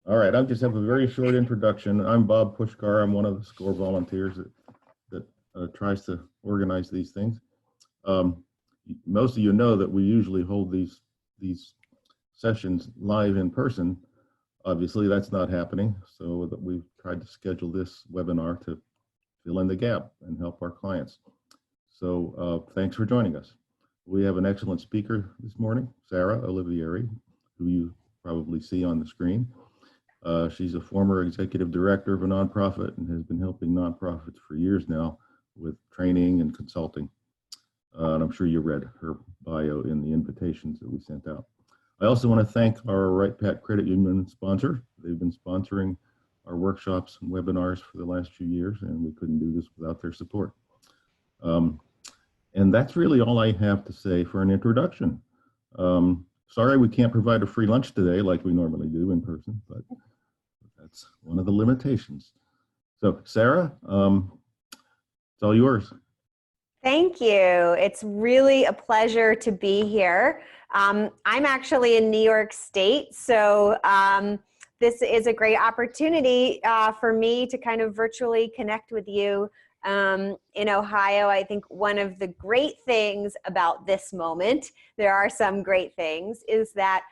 All right, I'll just have a very short introduction. I'm Bob Pushkar. I'm one of the SCORE volunteers that tries to organize these things. Most of you know that we usually hold these sessions live in person. Obviously, that's not happening, so that we've tried to schedule this webinar to fill in the gap and help our clients. So thanks for joining us. We have an excellent speaker this morning, Sarah Olivieri, who you probably see on the screen. She's a former executive director of a nonprofit and has been helping nonprofits for years now with training and consulting. And I'm sure you read her bio in the invitations that we sent out. I also want to thank our Right Pat Credit Union sponsor. They've been sponsoring our workshops and webinars for the last few years, and we couldn't do this without their support. And that's really all I have to say for an introduction. Sorry we can't provide a free lunch today like we normally do in person, but that's one of the limitations. So Sarah, it's all yours. Thank you. It's really a pleasure to be here. I'm actually in New York State, so this is a great opportunity for me to kind of virtually connect with you in Ohio. I think one of the great things about this moment, there are some great things, is that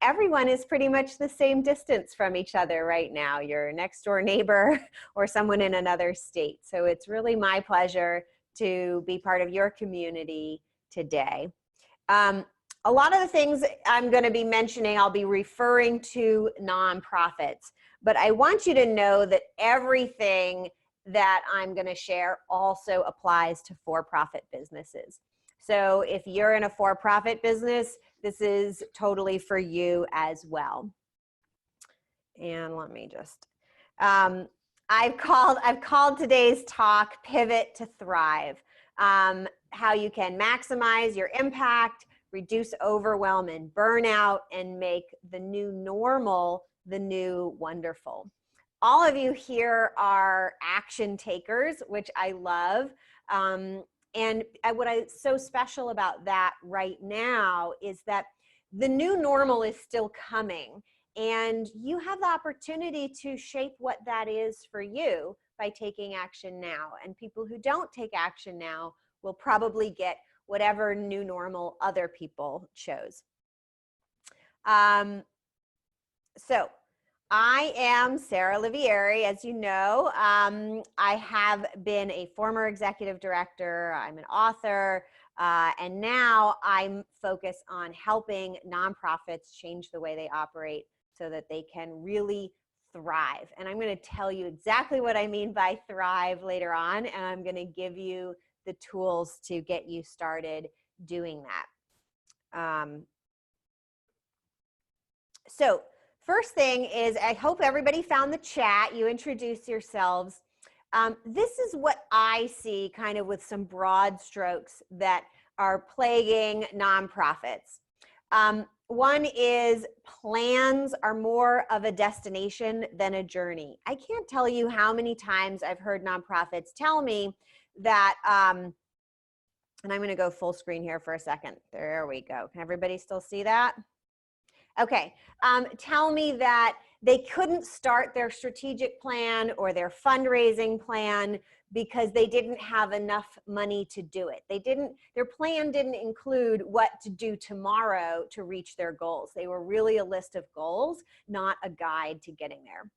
everyone is pretty much the same distance from each other right now. Your next door neighbor or someone in another state. So it's really my pleasure to be part of your community today. A lot of the things I'm going to be mentioning, I'll be referring to nonprofits, but I want you to know that everything that I'm going to share also applies to for-profit businesses. So if you're in a for-profit business, this is totally for you as well. And let me just, I've called today's talk Pivot to Thrive, how you can maximize your impact, reduce overwhelm and burnout, and make the new normal the new wonderful. All of you here are action takers, which I love. And what is so special about that right now is that the new normal is still coming. And you have the opportunity to shape what that is for you by taking action now. And people who don't take action now will probably get whatever new normal other people chose. So I am Sarah Olivieri, as you know. I have been a former executive director, I'm an author, and now I'm focused on helping nonprofits change the way they operate so that they can really thrive. And I'm going to tell you exactly what I mean by thrive later on, and I'm going to give you the tools to get you started doing that. So first thing is, I hope everybody found the chat. You introduce yourselves. This is what I see kind of with some broad strokes that are plaguing nonprofits. One is plans are more of a destination than a journey. I can't tell you how many times I've heard nonprofits tell me that, and I'm going to go full screen here for a second. There we go. Can everybody still see that? Okay, tell me that they couldn't start their strategic plan or their fundraising plan because they didn't have enough money to do it. Their plan didn't include what to do tomorrow to reach their goals. They were really a list of goals, not a guide to getting there.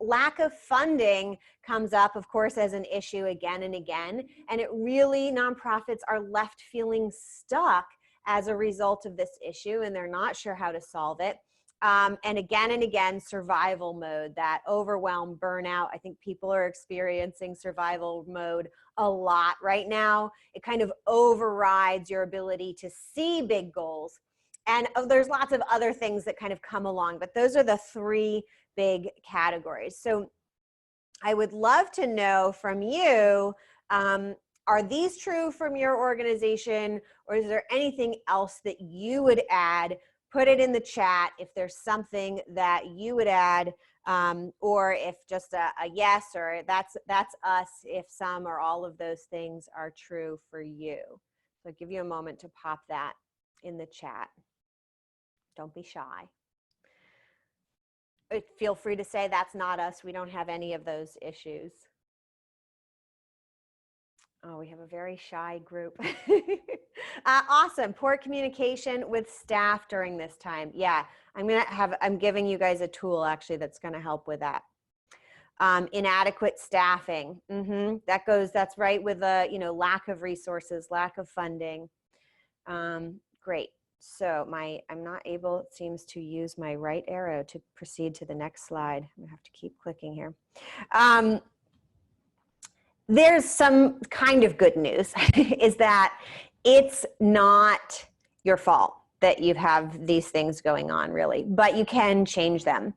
Lack of funding comes up, of course, as an issue again and again, and it really, nonprofits are left feeling stuck as a result of this issue, and they're not sure how to solve it. And again, survival mode, that overwhelm, burnout. I think people are experiencing survival mode a lot right now. It kind of overrides your ability to see big goals. And there's lots of other things that kind of come along, but those are the three big categories. So I would love to know from you, are these true from your organization, or is there anything else that you would add? Put it in the chat if there's something that you would add, or if just a yes, or that's us, if some or all of those things are true for you. So I'll give you a moment to pop that in the chat. Don't be shy. Feel free to say that's not us. We don't have any of those issues. Oh, we have a very shy group. Awesome. Poor communication with staff during this time. Yeah, I'm giving you guys a tool actually that's going to help with that. Inadequate staffing. That's right with the, lack of resources, lack of funding. Great. So I'm not able, it seems, to use my right arrow to proceed to the next slide. I'm gonna have to keep clicking here. There's some kind of good news is that it's not your fault that you have these things going on, really, but you can change them.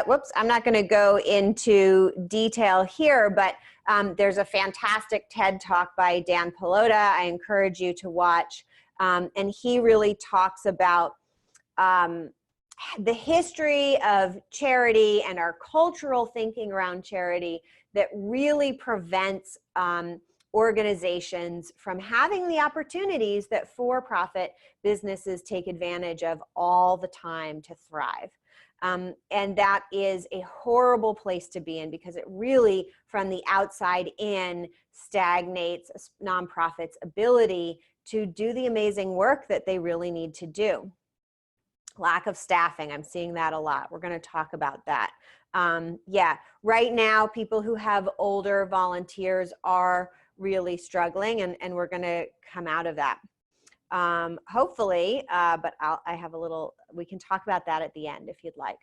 Whoops, I'm not going to go into detail here, but there's a fantastic TED Talk by Dan Pelota I encourage you to watch, and he really talks about the history of charity and our cultural thinking around charity that really prevents organizations from having the opportunities that for-profit businesses take advantage of all the time to thrive. And that is a horrible place to be in, because it really, from the outside in, stagnates nonprofits' ability to do the amazing work that they really need to do. Lack of staffing, I'm seeing that a lot. We're going to talk about that. Yeah, right now, people who have older volunteers are really struggling, and we're going to come out of that. Hopefully, but I have a little, we can talk about that at the end if you'd like.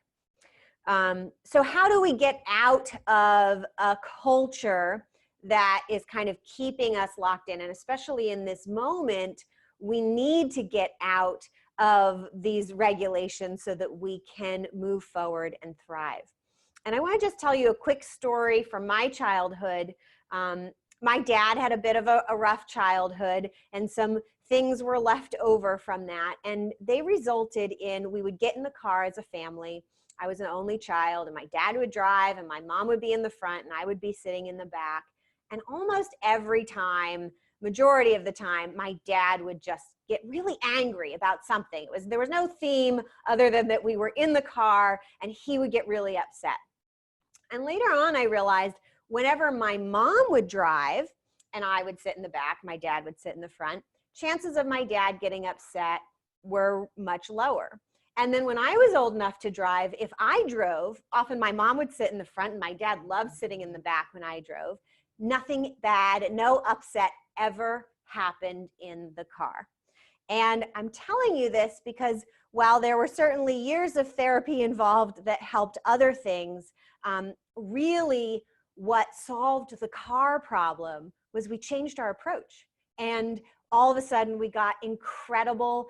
So how do we get out of a culture that is kind of keeping us locked in? And especially in this moment, we need to get out of these regulations so that we can move forward and thrive. And I want to just tell you a quick story from my childhood. My dad had a bit of a rough childhood, and some things were left over from that. And they resulted in, we would get in the car as a family. I was an only child, and my dad would drive, and my mom would be in the front, and I would be sitting in the back. And almost every time, majority of the time, my dad would just get really angry about something. There was no theme other than that we were in the car, and he would get really upset. And later on, I realized whenever my mom would drive and I would sit in the back, my dad would sit in the front, chances of my dad getting upset were much lower. And then when I was old enough to drive, if I drove, often my mom would sit in the front, and my dad loved sitting in the back when I drove. Nothing bad, no upset ever happened in the car. And I'm telling you this because while there were certainly years of therapy involved that helped other things, really what solved the car problem was we changed our approach. And all of a sudden we got incredible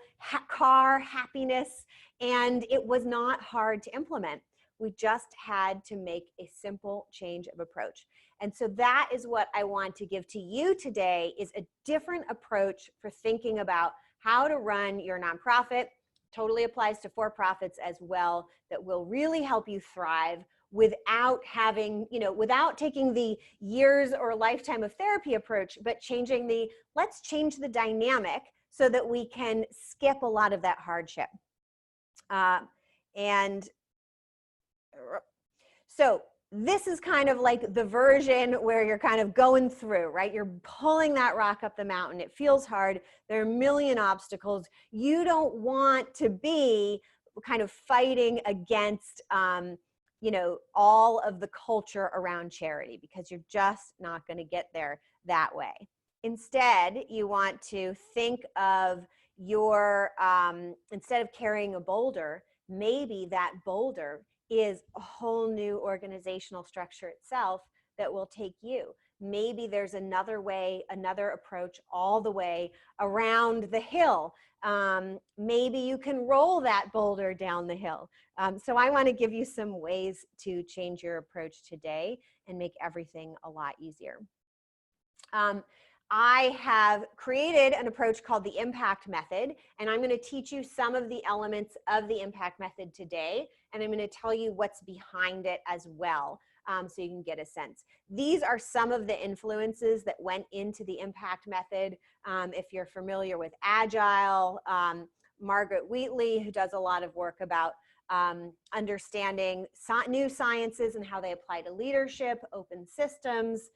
car happiness, and it was not hard to implement. We just had to make a simple change of approach. And so that is what I want to give to you today, is a different approach for thinking about how to run your nonprofit. Totally applies to for-profits as well, that will really help you thrive without having, without taking the years or lifetime of therapy approach, but changing let's change the dynamic so that we can skip a lot of that hardship. And so this is kind of like the version where you're kind of going through, right? You're pulling that rock up the mountain. It feels hard. There are a million obstacles. You don't want to be kind of fighting against, all of the culture around charity, because you're just not going to get there that way. Instead, you want to think of your, instead of carrying a boulder, maybe that boulder is a whole new organizational structure itself that will take you. Maybe there's another way, another approach all the way around the hill. Maybe you can roll that boulder down the hill. So I want to give you some ways to change your approach today and make everything a lot easier. I have created an approach called the impact method, and I'm going to teach you some of the elements of the impact method today, and I'm going to tell you what's behind it as well, so you can get a sense. These are some of the influences that went into the impact method. If you're familiar with agile, Margaret Wheatley, who does a lot of work about understanding new sciences and how they apply to leadership, open systems,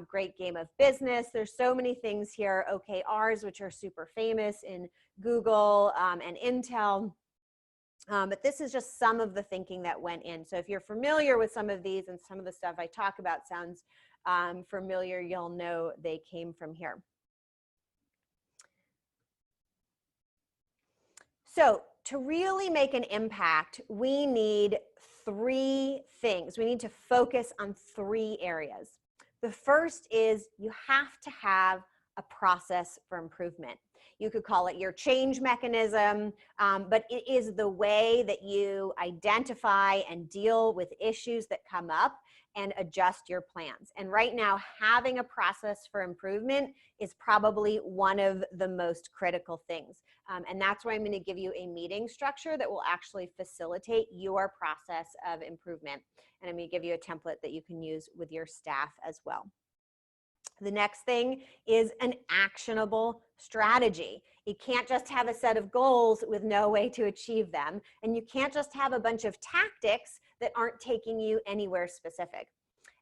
great game of business. There's so many things here, OKRs, which are super famous in Google and Intel. But this is just some of the thinking that went in. So if you're familiar with some of these and some of the stuff I talk about sounds familiar, you'll know they came from here. So to really make an impact, we need 3 things. We need to focus on 3 areas. The first is you have to have a process for improvement. You could call it your change mechanism, but it is the way that you identify and deal with issues that come up and adjust your plans. And right now, having a process for improvement is probably one of the most critical things. And that's why I'm going to give you a meeting structure that will actually facilitate your process of improvement. And I'm going to give you a template that you can use with your staff as well. The next thing is an actionable strategy. You can't just have a set of goals with no way to achieve them. And you can't just have a bunch of tactics that aren't taking you anywhere specific.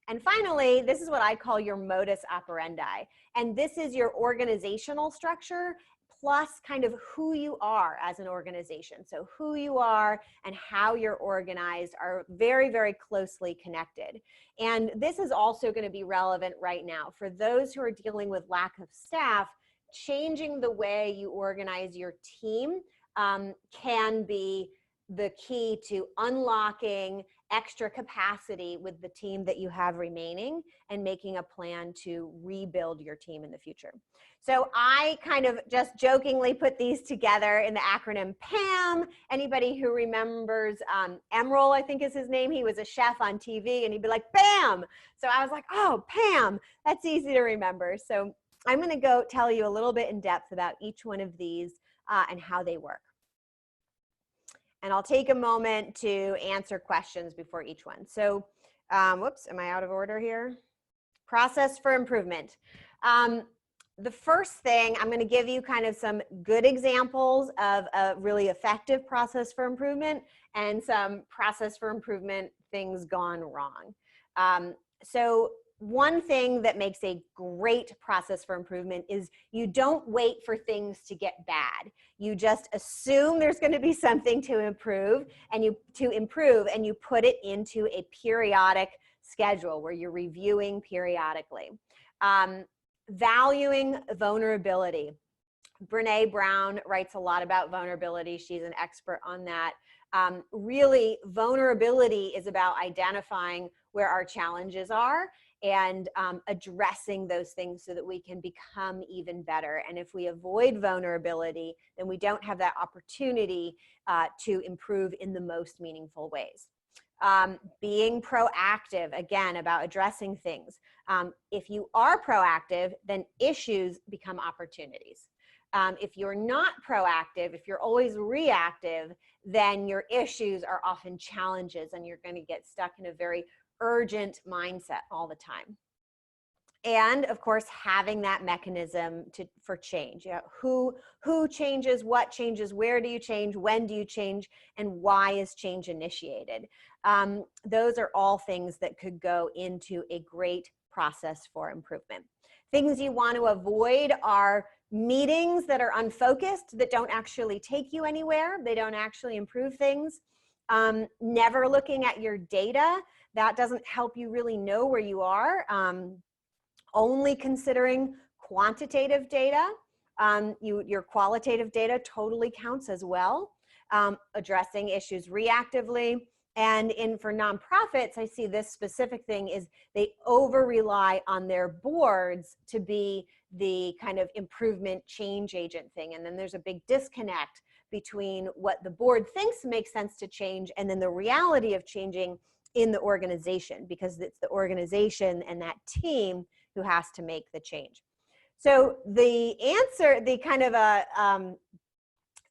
And finally, this is what I call your modus operandi. And this is your organizational structure plus kind of who you are as an organization. So who you are and how you're organized are very, very closely connected. And this is also going to be relevant right now. For those who are dealing with lack of staff, changing the way you organize your team can be the key to unlocking extra capacity with the team that you have remaining and making a plan to rebuild your team in the future. So I kind of just jokingly put these together in the acronym PAM. Anybody who remembers Emeril, I think is his name, he was a chef on TV and he'd be like, BAM! So I was like, oh, PAM, that's easy to remember. So I'm going to go tell you a little bit in depth about each one of these and how they work. And I'll take a moment to answer questions before each one. So, whoops, am I out of order here? Process for improvement. The first thing, I'm going to give you kind of some good examples of a really effective process for improvement and some process for improvement things gone wrong. So one thing that makes a great process for improvement is you don't wait for things to get bad. You just assume there's going to be something to improve and you put it into a periodic schedule where you're reviewing periodically. Valuing vulnerability. Brene Brown writes a lot about vulnerability. She's an expert on that. Really, vulnerability is about identifying where our challenges are and addressing those things so that we can become even better. And if we avoid vulnerability, then we don't have that opportunity to improve in the most meaningful ways. Being proactive, again, about addressing things. If you are proactive, then issues become opportunities. If you're not proactive, if you're always reactive, then your issues are often challenges and you're going to get stuck in a very urgent mindset all the time. And of course, having that mechanism for change. You know, who changes, what changes, where do you change, when do you change, and why is change initiated? Those are all things that could go into a great process for improvement. Things you want to avoid are meetings that are unfocused, that don't actually take you anywhere. They don't actually improve things. Never looking at your data. That doesn't help you really know where you are. Only considering quantitative data. Your qualitative data totally counts as well. Addressing issues reactively. And for nonprofits, I see this specific thing is they over-rely on their boards to be the kind of improvement change agent thing. And then there's a big disconnect between what the board thinks makes sense to change and then the reality of changing in the organization, because it's the organization and that team who has to make the change. So the answer, the kind of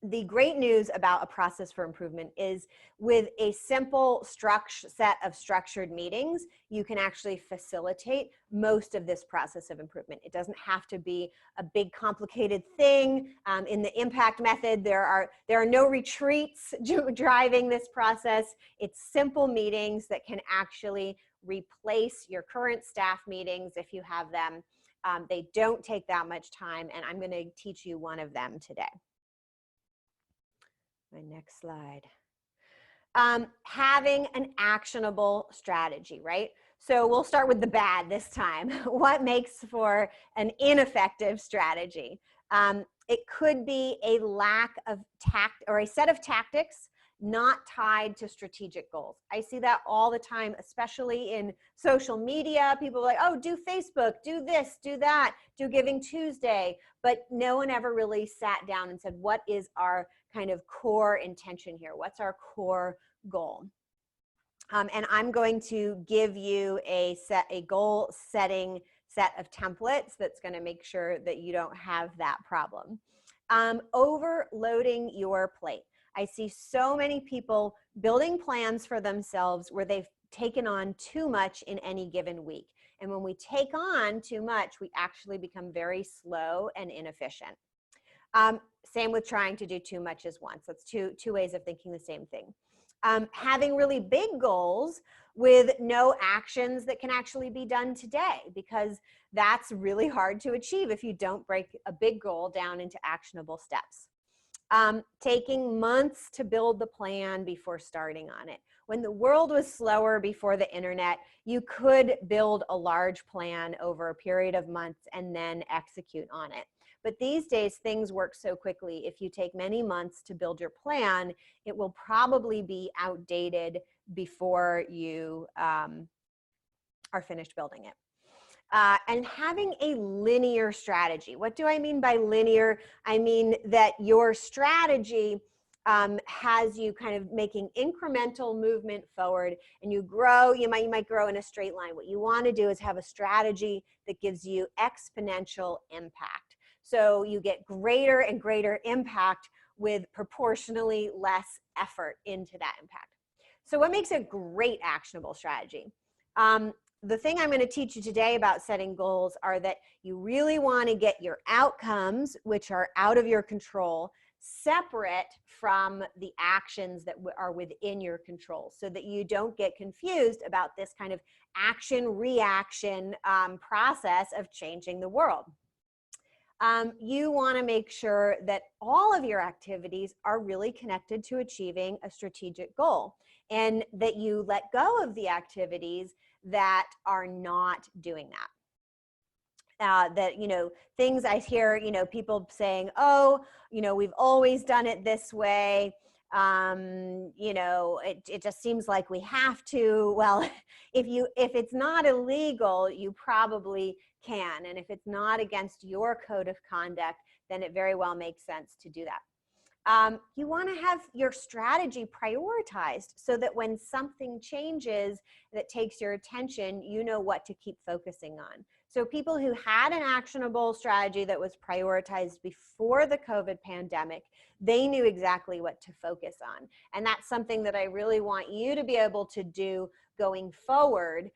The great news about a process for improvement is with a simple set of structured meetings, you can actually facilitate most of this process of improvement. It doesn't have to be a big complicated thing. In the impact method, there are no retreats driving this process. It's simple meetings that can actually replace your current staff meetings if you have them. They don't take that much time, and I'm going to teach you one of them today. My next slide. Having an actionable strategy, right? So we'll start with the bad this time. What makes for an ineffective strategy? It could be a lack of tact or a set of tactics not tied to strategic goals. I see that all the time, especially in social media. People are like, oh, do Facebook, do this, do that, do Giving Tuesday. But no one ever really sat down and said, what is our kind of core intention here? What's our core goal? And I'm going to give you a goal setting set of templates that's going to make sure that you don't have that problem. Overloading your plate. I see so many people building plans for themselves where they've taken on too much in any given week. And when we take on too much, we actually become very slow and inefficient. Same with trying to do too much as once. That's two ways of thinking the same thing. Having really big goals with no actions that can actually be done today, because that's really hard to achieve if you don't break a big goal down into actionable steps. Taking months to build the plan before starting on it. When the world was slower before the internet, you could build a large plan over a period of months and then execute on it. But these days, things work so quickly. If you take many months to build your plan, it will probably be outdated before you are finished building it. And having a linear strategy. What do I mean by linear? I mean that your strategy has you kind of making incremental movement forward, and you grow. You might grow in a straight line. What you want to do is have a strategy that gives you exponential impact. So you get greater and greater impact with proportionally less effort into that impact. So what makes a great actionable strategy? The thing I'm going to teach you today about setting goals are that you really want to get your outcomes, which are out of your control, separate from the actions that are within your control, so that you don't get confused about this kind of action-reaction process of changing the world. You want to make sure that all of your activities are really connected to achieving a strategic goal, and that you let go of the activities that are not doing that. That, things I hear, people saying, oh, we've always done it this way. It just seems like we have to. Well, if it's not illegal, you probably can. And if it's not against your code of conduct, then it very well makes sense to do that. You want to have your strategy prioritized so that when something changes that takes your attention, you know what to keep focusing on. So people who had an actionable strategy that was prioritized before the COVID pandemic, they knew exactly what to focus on. And that's something that I really want you to be able to do going forward,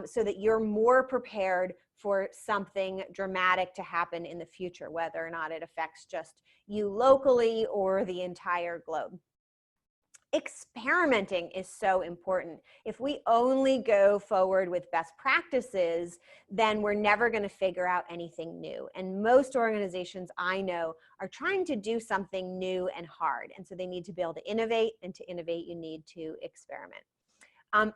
so that you're more prepared for something dramatic to happen in the future, whether or not it affects just you locally or the entire globe. Experimenting is so important. If we only go forward with best practices, then we're never going to figure out anything new. And most organizations I know are trying to do something new and hard. And so they need to be able to innovate, and to innovate, you need to experiment.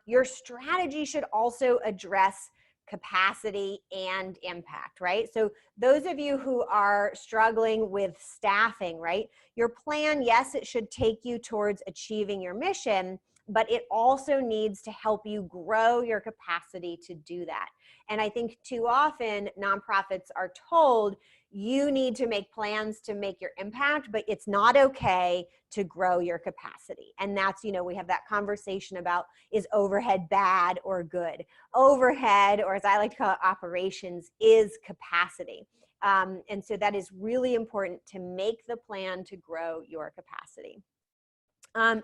Your strategy should also address capacity and impact, right? So those of you who are struggling with staffing, right? Your plan, yes, it should take you towards achieving your mission, but it also needs to help you grow your capacity to do that. And I think too often nonprofits are told you need to make plans to make your impact, but it's not okay to grow your capacity. And that's, we have that conversation about, is overhead bad or good? Overhead, or as I like to call it, operations, is capacity. And so that is really important to make the plan to grow your capacity. And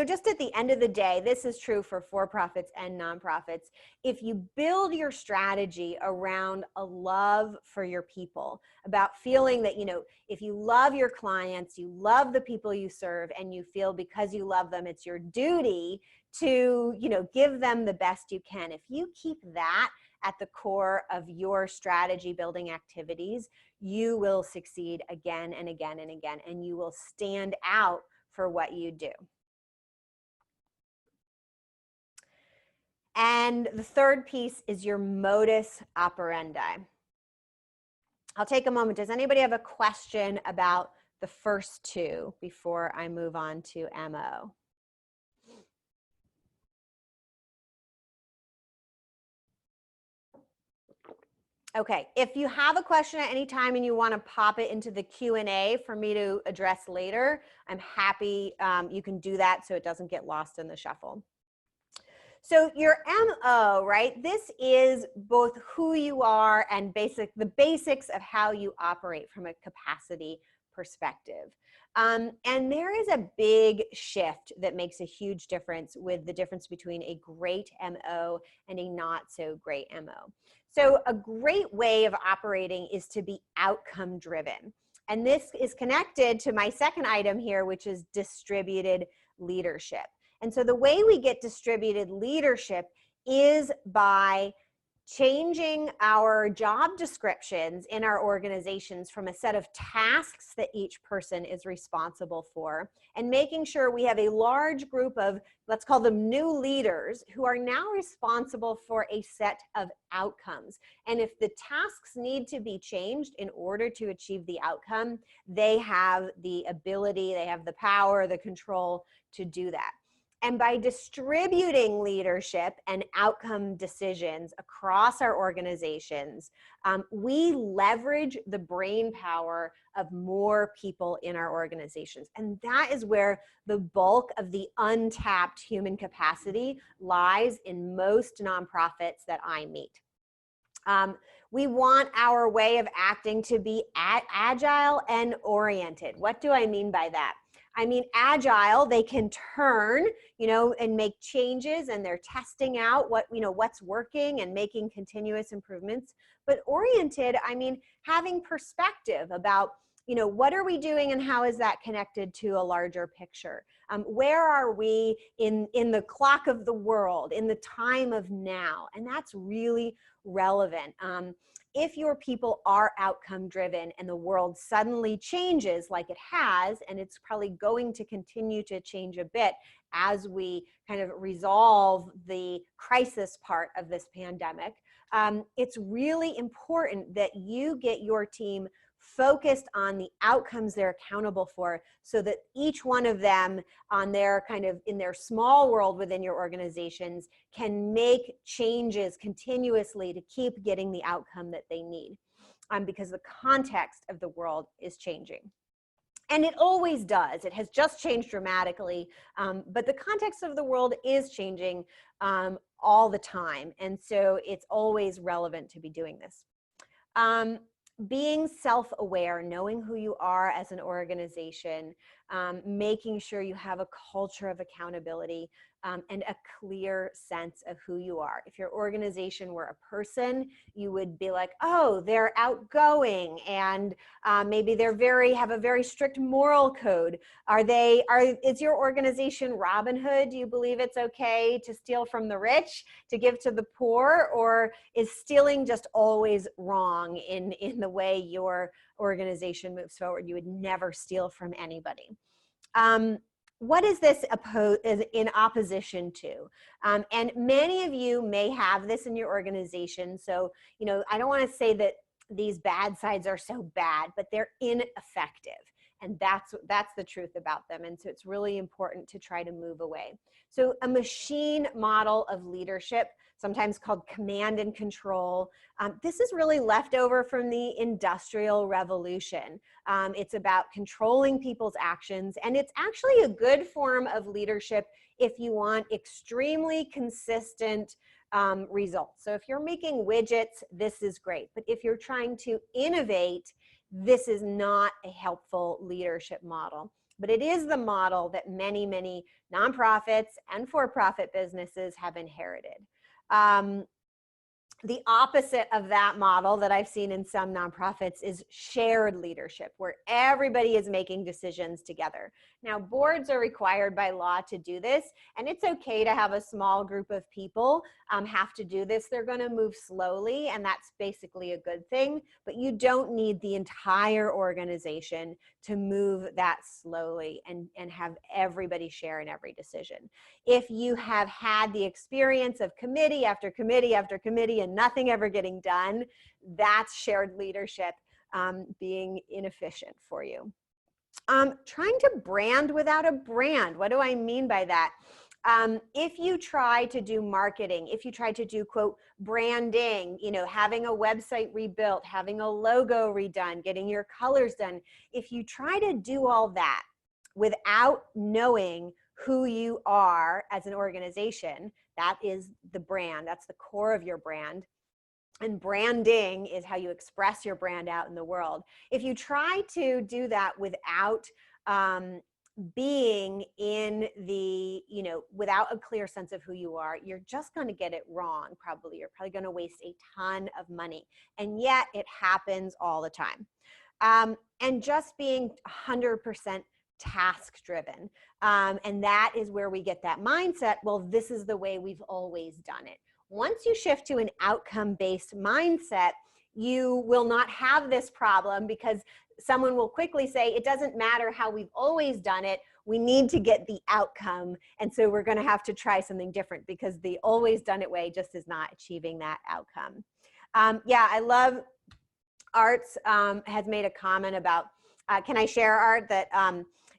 just at the end of the day, this is true for for-profits and nonprofits. If you build your strategy around a love for your people, about feeling that, if you love your clients, you love the people you serve, and you feel because you love them, it's your duty to, give them the best you can. If you keep that at the core of your strategy building activities, you will succeed again and again and again, and you will stand out for what you do. And the third piece is your modus operandi. I'll take a moment. Does anybody have a question about the first two before I move on to MO? Okay, if you have a question at any time and you want to pop it into the Q&A for me to address later, I'm happy you can do that so it doesn't get lost in the shuffle. So your MO, right? This is both who you are and the basics of how you operate from a capacity perspective. And there is a big shift that makes a huge difference with the difference between a great MO and a not so great MO. So a great way of operating is to be outcome driven. And this is connected to my second item here, which is distributed leadership. And so the way we get distributed leadership is by changing our job descriptions in our organizations from a set of tasks that each person is responsible for, and making sure we have a large group of, let's call them new leaders, who are now responsible for a set of outcomes. And if the tasks need to be changed in order to achieve the outcome, they have the ability, they have the power, the control to do that. And by distributing leadership and outcome decisions across our organizations, we leverage the brain power of more people in our organizations. And that is where the bulk of the untapped human capacity lies in most nonprofits that I meet. We want our way of acting to be agile and oriented. What do I mean by that? I mean, agile, they can turn, and make changes, and they're testing out what's working and making continuous improvements. But oriented, I mean, having perspective about, what are we doing and how is that connected to a larger picture? Where are we in the clock of the world, in the time of now? And that's really relevant. If your people are outcome driven and the world suddenly changes like it has, and it's probably going to continue to change a bit as we kind of resolve the crisis part of this pandemic, it's really important that you get your team focused on the outcomes they're accountable for, so that each one of them on their in their small world within your organizations can make changes continuously to keep getting the outcome that they need, because the context of the world is changing. And it always does. It has just changed dramatically, but the context of the world is changing all the time. And so it's always relevant to be doing this. Being self-aware, knowing who you are as an organization, making sure you have a culture of accountability, and a clear sense of who you are. If your organization were a person, you would be like, oh, they're outgoing, and maybe they're have a very strict moral code. Is your organization Robin Hood? Do you believe it's okay to steal from the rich to give to the poor, or is stealing just always wrong in the way your organization moves forward? You would never steal from anybody. What is this in opposition to? And many of you may have this in your organization. So, I don't want to say that these bad sides are so bad, but they're ineffective. And that's the truth about them. And so it's really important to try to move away. So a machine model of leadership, sometimes called command and control, this is really left over from the Industrial Revolution. It's about controlling people's actions, and it's actually a good form of leadership if you want extremely consistent results. So if you're making widgets, this is great. But if you're trying to innovate, this is not a helpful leadership model. But it is the model that many, many nonprofits and for-profit businesses have inherited. The opposite of that model that I've seen in some nonprofits is shared leadership, where everybody is making decisions together. Now, boards are required by law to do this, and it's okay to have a small group of people have to do this. They're going to move slowly, and that's basically a good thing, but you don't need the entire organization to move that slowly and have everybody share in every decision. If you have had the experience of committee after committee after committee and nothing ever getting done, that's shared leadership being inefficient for you. Trying to brand without a brand. What do I mean by that? If you try to do marketing, if you try to do, quote, branding, you know, having a website rebuilt, having a logo redone, getting your colors done, if you try to do all that without knowing who you are as an organization, that is the brand. That's the core of your brand. And branding is how you express your brand out in the world. If you try to do that without being in the, you know, without a clear sense of who you are, you're just going to get it wrong. Probably. You're probably going to waste a ton of money. And yet it happens all the time. And just being 100% task driven. And that is where we get that mindset. Well, this is the way we've always done it. Once you shift to an outcome-based mindset, you will not have this problem, because someone will quickly say, it doesn't matter how we've always done it, we need to get the outcome. And so we're going to have to try something different, because the always done it way just is not achieving that outcome. Yeah, I love Art's has made a comment about, can I share, Art, that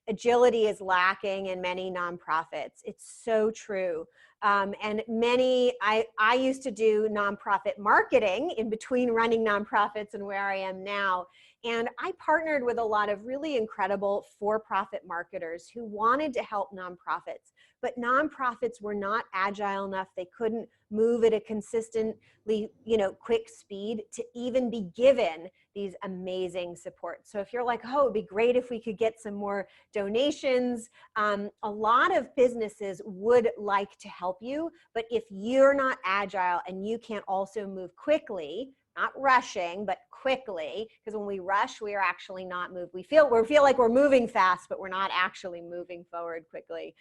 agility is lacking in many nonprofits. It's so true. And many, I used to do nonprofit marketing in between running nonprofits and where I am now. And I partnered with a lot of really incredible for-profit marketers who wanted to help nonprofits, but nonprofits were not agile enough. They couldn't move at a consistently, you know, quick speed to even be given these amazing supports. So if you're like, oh, it'd be great if we could get some more donations, a lot of businesses would like to help you, but if you're not agile and you can't also move quickly, not rushing, but quickly, because when we rush, we are actually not moving. We feel like we're moving fast, but we're not actually moving forward quickly.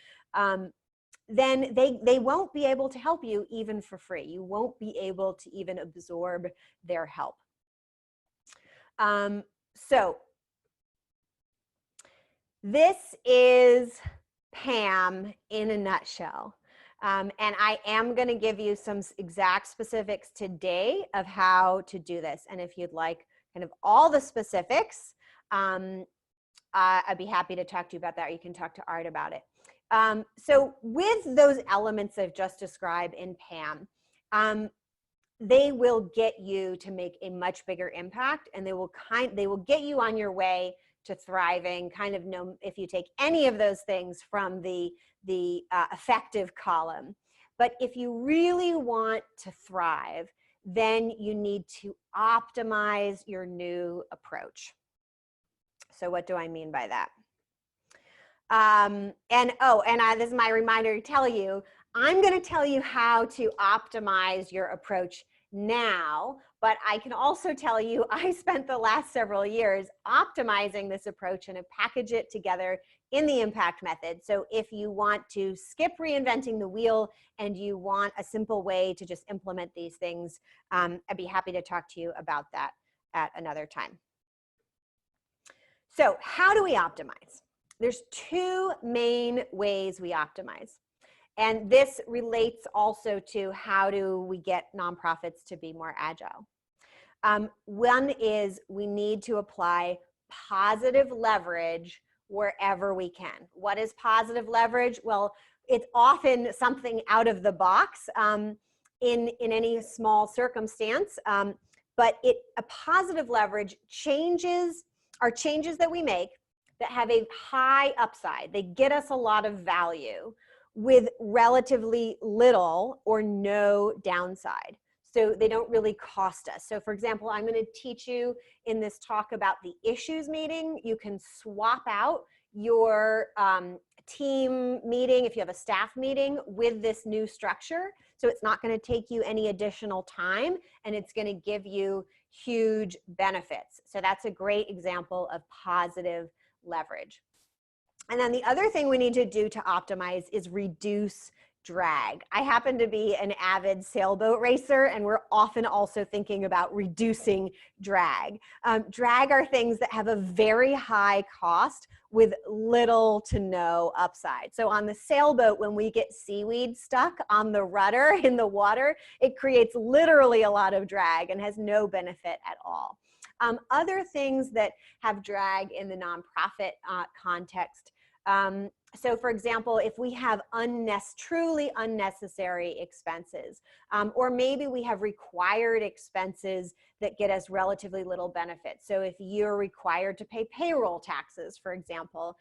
Then they won't be able to help you even for free. You won't be able to even absorb their help. So this is Pam in a nutshell. And I am going to give you some exact specifics today of how to do this. And if you'd like kind of all the specifics, I'd be happy to talk to you about that. Or you can talk to Art about it. So with those elements I've just described in Pam, they will get you to make a much bigger impact, and they will get you on your way to thriving. Kind of know if you take any of those things from the effective column. But if you really want to thrive, then you need to optimize your new approach. So what do I mean by that? This is my reminder to tell you, I'm going to tell you how to optimize your approach now, but I can also tell you I spent the last several years optimizing this approach and have packaged it together in the impact method. So if you want to skip reinventing the wheel and you want a simple way to just implement these things, I'd be happy to talk to you about that at another time. So how do we optimize? There's two main ways we optimize. And this relates also to how do we get nonprofits to be more agile. One is we need to apply positive leverage wherever we can. What is positive leverage? Well, it's often something out of the box in any small circumstance, but a positive leverage are changes that we make that have a high upside. They get us a lot of value, with relatively little or no downside. So they don't really cost us. So for example, I'm going to teach you in this talk about the issues meeting. You can swap out your team meeting, if you have a staff meeting, with this new structure. So it's not going to take you any additional time, and it's going to give you huge benefits. So that's a great example of positive leverage. And then the other thing we need to do to optimize is reduce drag. I happen to be an avid sailboat racer, and we're often also thinking about reducing drag. Drag are things that have a very high cost with little to no upside. So on the sailboat, when we get seaweed stuck on the rudder in the water, it creates literally a lot of drag and has no benefit at all. Other things that have drag in the nonprofit context. So for example, if we have truly unnecessary expenses, or maybe we have required expenses that get us relatively little benefit. So if you're required to pay payroll taxes, for example,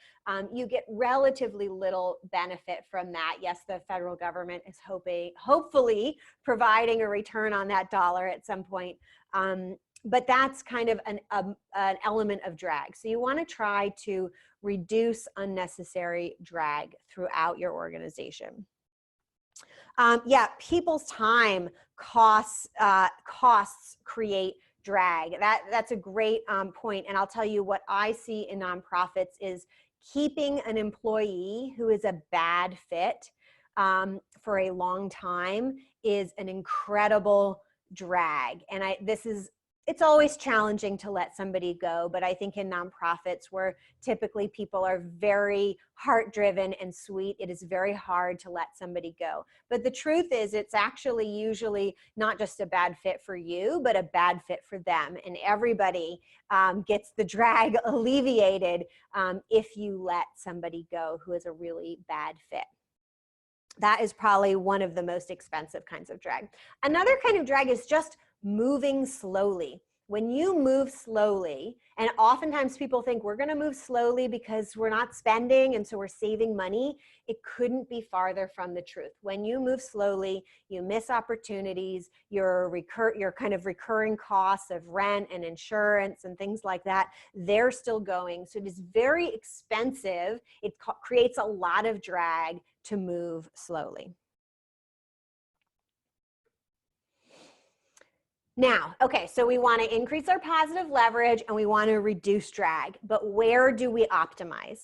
you get relatively little benefit from that. Yes, the federal government is hopefully providing a return on that dollar at some point. But that's kind of an element of drag. So you want to try to reduce unnecessary drag throughout your organization. Yeah, people's time costs create drag. That's a great point. And I'll tell you what I see in nonprofits is keeping an employee who is a bad fit for a long time is an incredible drag. And it's always challenging to let somebody go, but I think in nonprofits where typically people are very heart-driven and sweet, it is very hard to let somebody go. But the truth is, it's actually usually not just a bad fit for you, but a bad fit for them. And everybody gets the drag alleviated if you let somebody go who is a really bad fit. That is probably one of the most expensive kinds of drag. Another kind of drag is just moving slowly. When you move slowly, and oftentimes people think we're going to move slowly because we're not spending and so we're saving money, it couldn't be farther from the truth. When you move slowly, you miss opportunities, your kind of recurring costs of rent and insurance and things like that, they're still going. So it is very expensive. It creates a lot of drag to move slowly. Now, okay, so we want to increase our positive leverage and we want to reduce drag, but where do we optimize?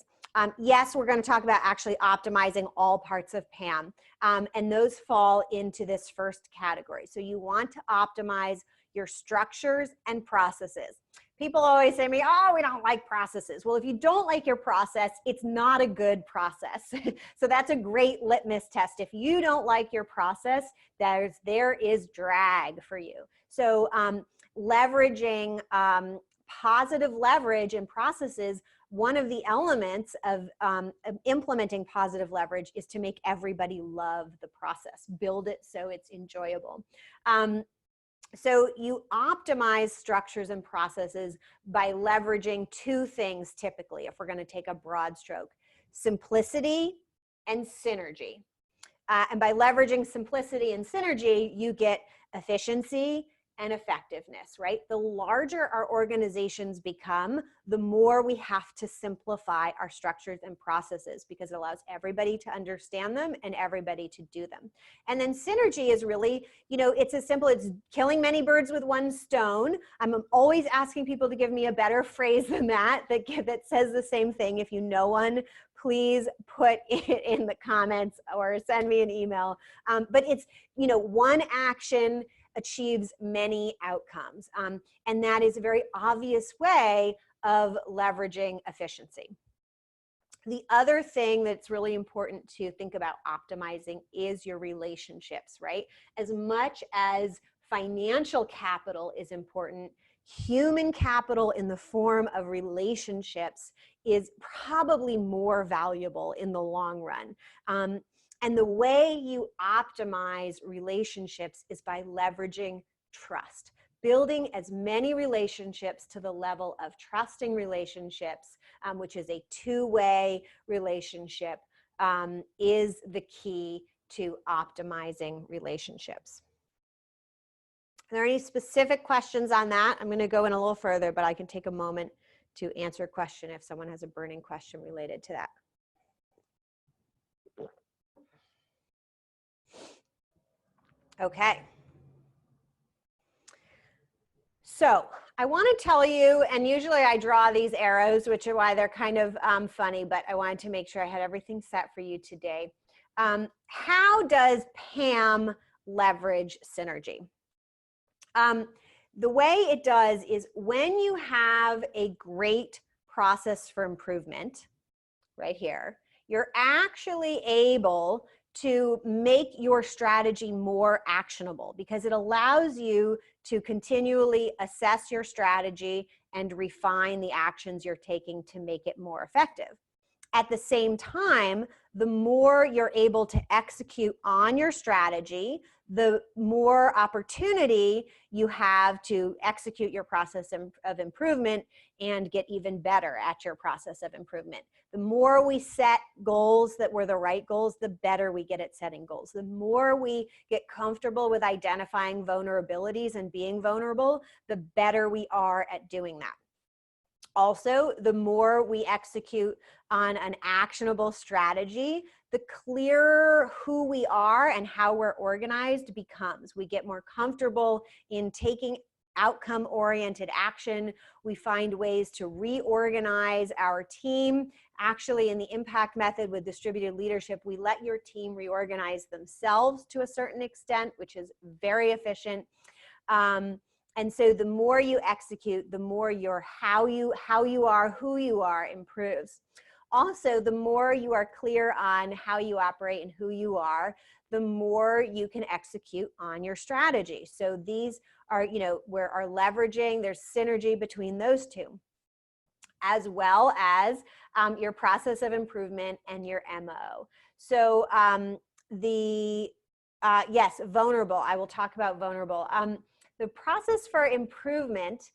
Yes, we're going to talk about actually optimizing all parts of PAM, and those fall into this first category. So you want to optimize your structures and processes. People always say to me, oh, we don't like processes. Well, if you don't like your process, it's not a good process. So that's a great litmus test. If you don't like your process, there is drag for you. So leveraging positive leverage in processes, one of the elements of implementing positive leverage is to make everybody love the process, build it so it's enjoyable. So you optimize structures and processes by leveraging two things typically, if we're going to take a broad stroke: simplicity and synergy. And by leveraging simplicity and synergy, you get efficiency and effectiveness, right? The larger our organizations become, the more we have to simplify our structures and processes because it allows everybody to understand them and everybody to do them. And then synergy is really, it's as simple as killing many birds with one stone. I'm always asking people to give me a better phrase than that says the same thing. If you know one, please put it in the comments or send me an email. But it's, one action achieves many outcomes. And that is a very obvious way of leveraging efficiency. The other thing that's really important to think about optimizing is your relationships, right? As much as financial capital is important, human capital in the form of relationships is probably more valuable in the long run. And the way you optimize relationships is by leveraging trust, building as many relationships to the level of trusting relationships, which is a two-way relationship, is the key to optimizing relationships. Are there any specific questions on that? I'm going to go in a little further, but I can take a moment to answer a question if someone has a burning question related to that. Okay. So I want to tell you, and usually I draw these arrows, which are why they're kind of funny, but I wanted to make sure I had everything set for you today. How does Pam leverage synergy? The way it does is when you have a great process for improvement, right here, you're actually able to make your strategy more actionable because it allows you to continually assess your strategy and refine the actions you're taking to make it more effective. At the same time, the more you're able to execute on your strategy, the more opportunity you have to execute your process of improvement and get even better at your process of improvement. The more we set goals that were the right goals, the better we get at setting goals. The more we get comfortable with identifying vulnerabilities and being vulnerable, the better we are at doing that. Also, the more we execute on an actionable strategy, the clearer who we are and how we're organized becomes. We get more comfortable in taking outcome-oriented action. We find ways to reorganize our team. Actually, in the impact method with distributed leadership, we let your team reorganize themselves to a certain extent, which is very efficient. And so the more you execute, the more your how you are, who you are improves. Also, the more you are clear on how you operate and who you are, the more you can execute on your strategy. So these are, where our leveraging, there's synergy between those two, as well as your process of improvement and your MO. So yes, vulnerable. I will talk about vulnerable. The process for improvement,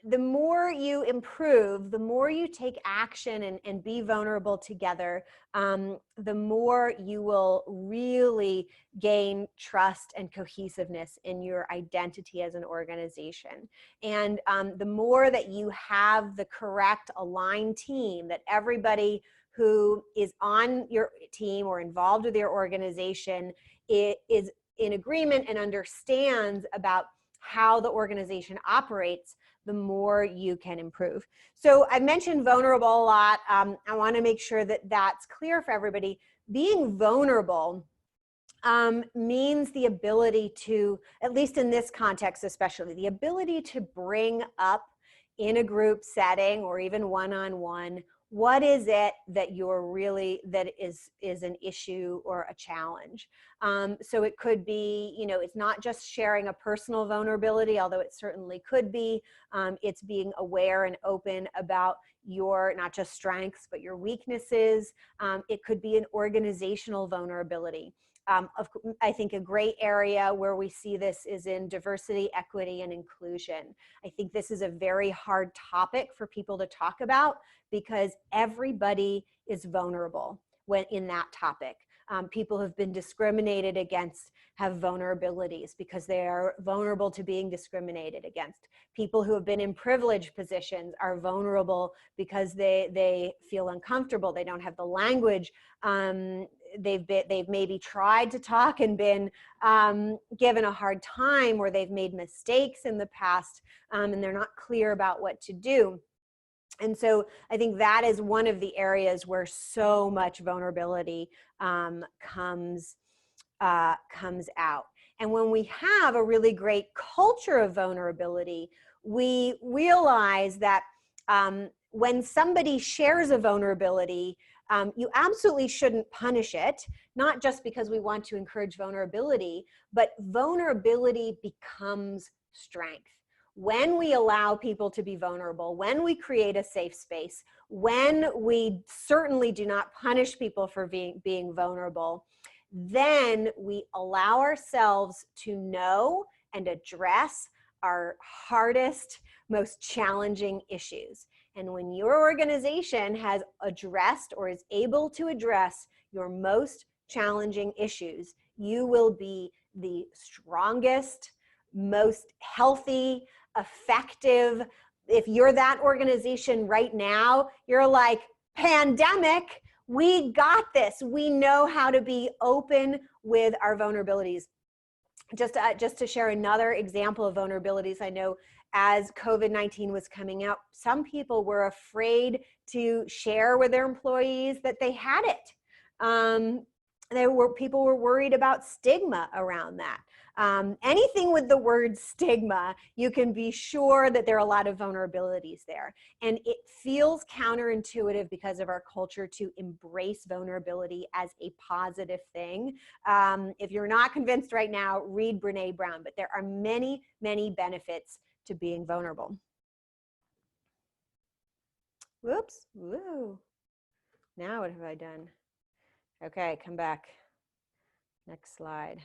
the more you improve, the more you take action and be vulnerable together, the more you will really gain trust and cohesiveness in your identity as an organization. And the more that you have the correct aligned team, that everybody who is on your team or involved with your organization is in agreement and understands about how the organization operates, the more you can improve. So I mentioned vulnerable a lot. I want to make sure that that's clear for everybody. Being vulnerable means the ability to, at least in this context especially, the ability to bring up in a group setting or even one-on-one, what is it that you're really, that is an issue or a challenge? So it could be, it's not just sharing a personal vulnerability, although it certainly could be. It's being aware and open about your, not just strengths, but your weaknesses. It could be an organizational vulnerability. I think a great area where we see this is in diversity, equity, and inclusion. I think this is a very hard topic for people to talk about because everybody is vulnerable when in that topic. People who have been discriminated against have vulnerabilities because they are vulnerable to being discriminated against. People who have been in privileged positions are vulnerable because they feel uncomfortable. They don't have the language. They've maybe tried to talk and been given a hard time, or they've made mistakes in the past and they're not clear about what to do. And so I think that is one of the areas where so much vulnerability comes out. And when we have a really great culture of vulnerability, we realize that when somebody shares a vulnerability, you absolutely shouldn't punish it, not just because we want to encourage vulnerability, but vulnerability becomes strength. When we allow people to be vulnerable, when we create a safe space, when we certainly do not punish people for being vulnerable, then we allow ourselves to know and address our hardest, most challenging issues. And when your organization has addressed or is able to address your most challenging issues, you will be the strongest, most healthy, effective. If you're that organization right now, you're like, pandemic, we got this. We know how to be open with our vulnerabilities. Just to share another example of vulnerabilities, I know as COVID-19 was coming out, some people were afraid to share with their employees that they had it. People were worried about stigma around that. Anything with the word stigma, you can be sure that there are a lot of vulnerabilities there. And it feels counterintuitive because of our culture to embrace vulnerability as a positive thing. If you're not convinced right now, read Brene Brown, but there are many, many benefits to being vulnerable. Whoops, woo. Now what have I done? Okay, come back. Next slide.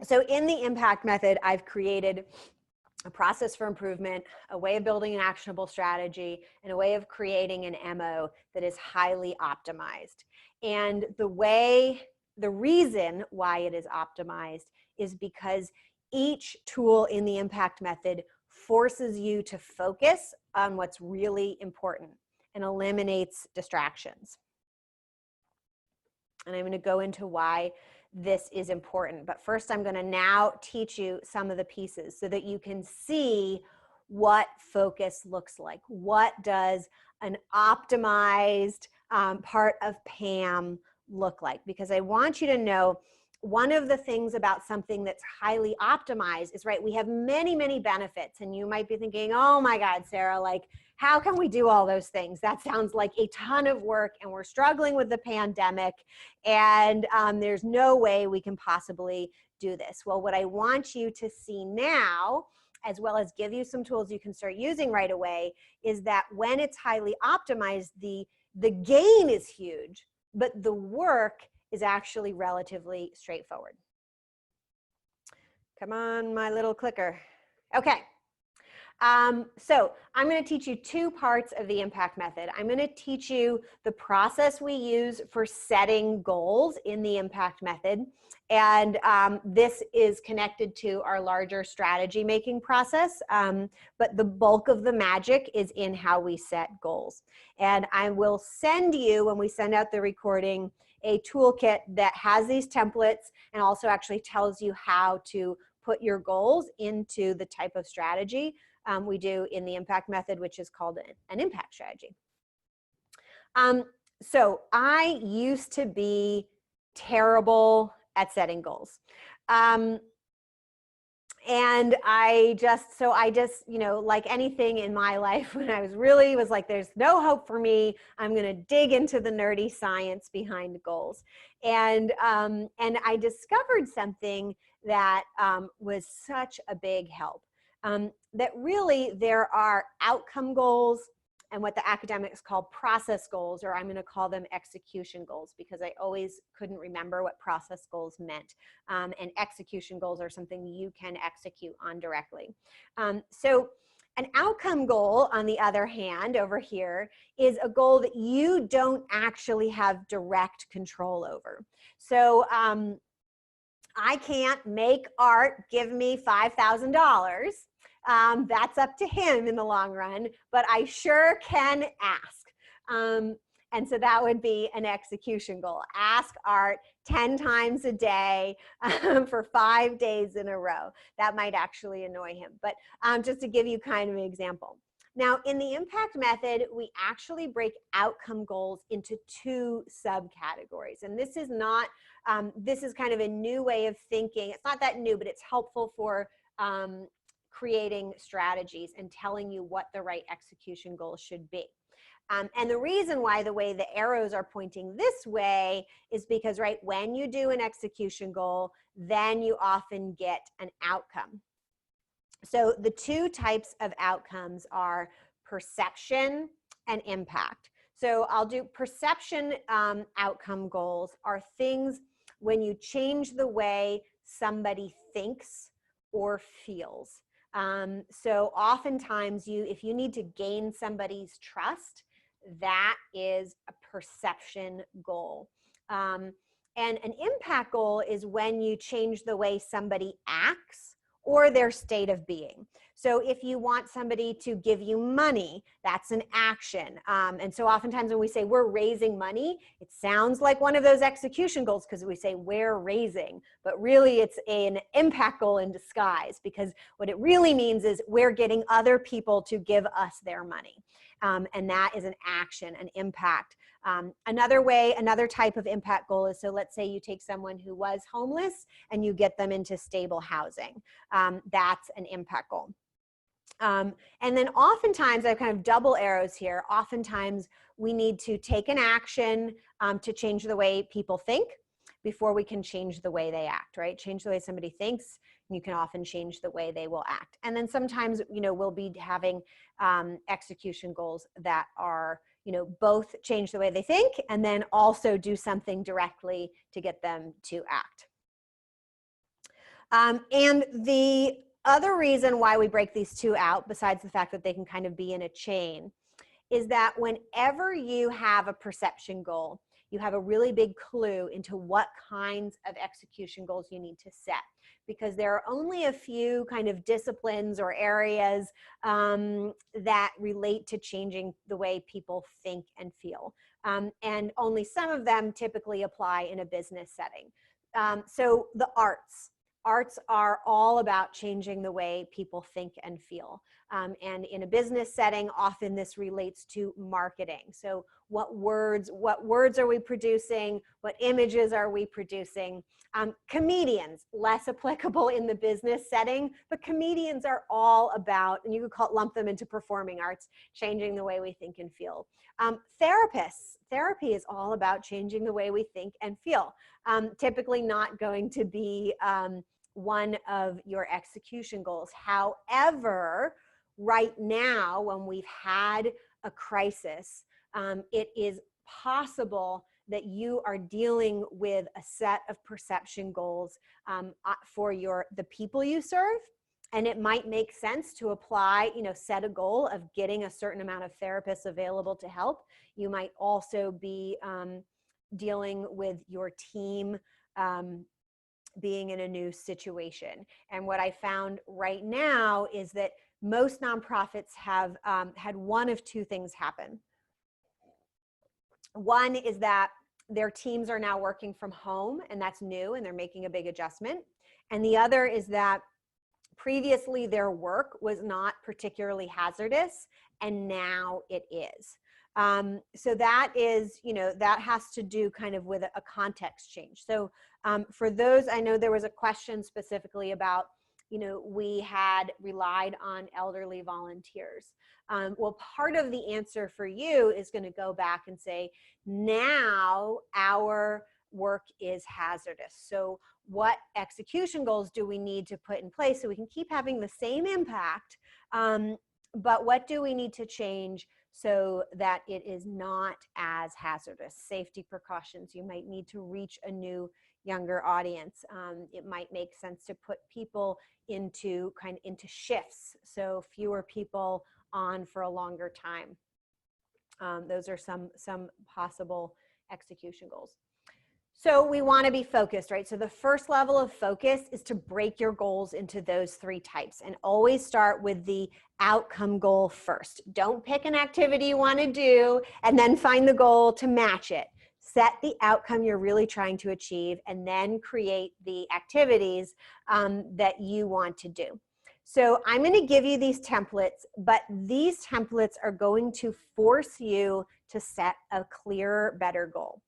So in the impact method, I've created a process for improvement, a way of building an actionable strategy, and a way of creating an MO that is highly optimized. And the reason why it is optimized is because each tool in the impact method forces you to focus on what's really important and eliminates distractions. And I'm going to go into why this is important. But first, I'm going to now teach you some of the pieces so that you can see what focus looks like. What does an optimized part of PAM look like? Because I want you to know one of the things about something that's highly optimized is, right, we have many, many benefits. And you might be thinking, oh my God, Sarah, like, how can we do all those things? That sounds like a ton of work, and we're struggling with the pandemic, and there's no way we can possibly do this. Well, what I want you to see now, as well as give you some tools you can start using right away, is that when it's highly optimized, the gain is huge, but the work is actually relatively straightforward. Come on, my little clicker. Okay. So I'm going to teach you two parts of the impact method. I'm going to teach you the process we use for setting goals in the impact method. And this is connected to our larger strategy making process. But the bulk of the magic is in how we set goals. And I will send you, when we send out the recording, a toolkit that has these templates and also actually tells you how to put your goals into the type of strategy we do in the impact method, which is called an impact strategy. So I used to be terrible at setting goals. And I just, you know, like anything in my life, when I was like, there's no hope for me, I'm going to dig into the nerdy science behind goals. And I discovered something that was such a big help. That really there are outcome goals and what the academics call process goals, or I'm going to call them execution goals, because I always couldn't remember what process goals meant. And execution goals are something you can execute on directly. So an outcome goal, on the other hand, over here, is a goal that you don't actually have direct control over. So I can't make Art give me $5,000. That's up to him in the long run, but I sure can ask. And so that would be an execution goal. Ask Art 10 times a day for 5 days in a row. That might actually annoy him, but just to give you kind of an example. Now, in the impact method, we actually break outcome goals into two subcategories. And this is not, this is kind of a new way of thinking. It's not that new, but it's helpful for creating strategies and telling you what the right execution goal should be. And the reason why the way the arrows are pointing this way is because, right, when you do an execution goal, then you often get an outcome. So the two types of outcomes are perception and impact. So I'll do perception outcome goals are things when you change the way somebody thinks or feels. So oftentimes if you need to gain somebody's trust, that is a perception goal. And an impact goal is when you change the way somebody acts or their state of being. So if you want somebody to give you money, that's an action. And so oftentimes when we say we're raising money, it sounds like one of those execution goals because we say we're raising, but really it's an impact goal in disguise, because what it really means is we're getting other people to give us their money. And that is an action, an impact. Another type of impact goal is, so let's say you take someone who was homeless and you get them into stable housing. That's an impact goal. And then oftentimes, I have kind of double arrows here. Oftentimes we need to take an action to change the way people think before we can change the way they act, right? Change the way somebody thinks, and you can often change the way they will act. And then sometimes, we'll be having execution goals that are, both change the way they think and then also do something directly to get them to act. And the other reason why we break these two out, besides the fact that they can kind of be in a chain, is that whenever you have a perception goal, you have a really big clue into what kinds of execution goals you need to set, because there are only a few kind of disciplines or areas that relate to changing the way people think and feel. And only some of them typically apply in a business setting. So the arts are all about changing the way people think and feel. And in a business setting, often this relates to marketing. So what words are we producing? What images are we producing? Comedians, less applicable in the business setting, but comedians are all about, and you could lump them into performing arts, changing the way we think and feel. Therapy is all about changing the way we think and feel. Typically not going to be one of your execution goals. However, right now, when we've had a crisis, it is possible that you are dealing with a set of perception goals for the people you serve. And it might make sense to apply, set a goal of getting a certain amount of therapists available to help. You might also be dealing with your team being in a new situation. And what I found right now is that most nonprofits have had one of two things happen. One is that their teams are now working from home, and that's new, and they're making a big adjustment. And the other is that previously their work was not particularly hazardous, and now it is. So that is, that has to do kind of with a context change. So for those, I know there was a question specifically about, we had relied on elderly volunteers. Well, part of the answer for you is going to go back and say, now our work is hazardous. So what execution goals do we need to put in place so we can keep having the same impact? But what do we need to change so that it is not as hazardous? Safety precautions. You might need to reach a new, younger audience. It might make sense to put people into shifts, so fewer people on for a longer time. Those are some possible execution goals. So we want to be focused, right? So the first level of focus is to break your goals into those three types, and always start with the outcome goal first. Don't pick an activity you want to do and then find the goal to match it. Set the outcome you're really trying to achieve, and then create the activities that you want to do. So I'm going to give you these templates, but these templates are going to force you to set a clearer, better goal.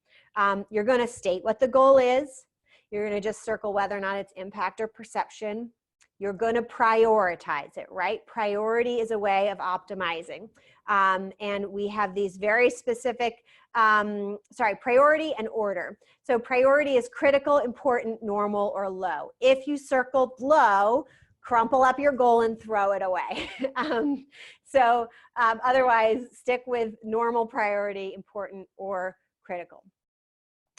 You're going to state what the goal is. You're going to just circle whether or not it's impact or perception. You're going to prioritize it, right? Priority is a way of optimizing. And we have these very specific, priority and order. So priority is critical, important, normal, or low. If you circled low, crumple up your goal and throw it away. Otherwise, stick with normal, priority, important, or critical.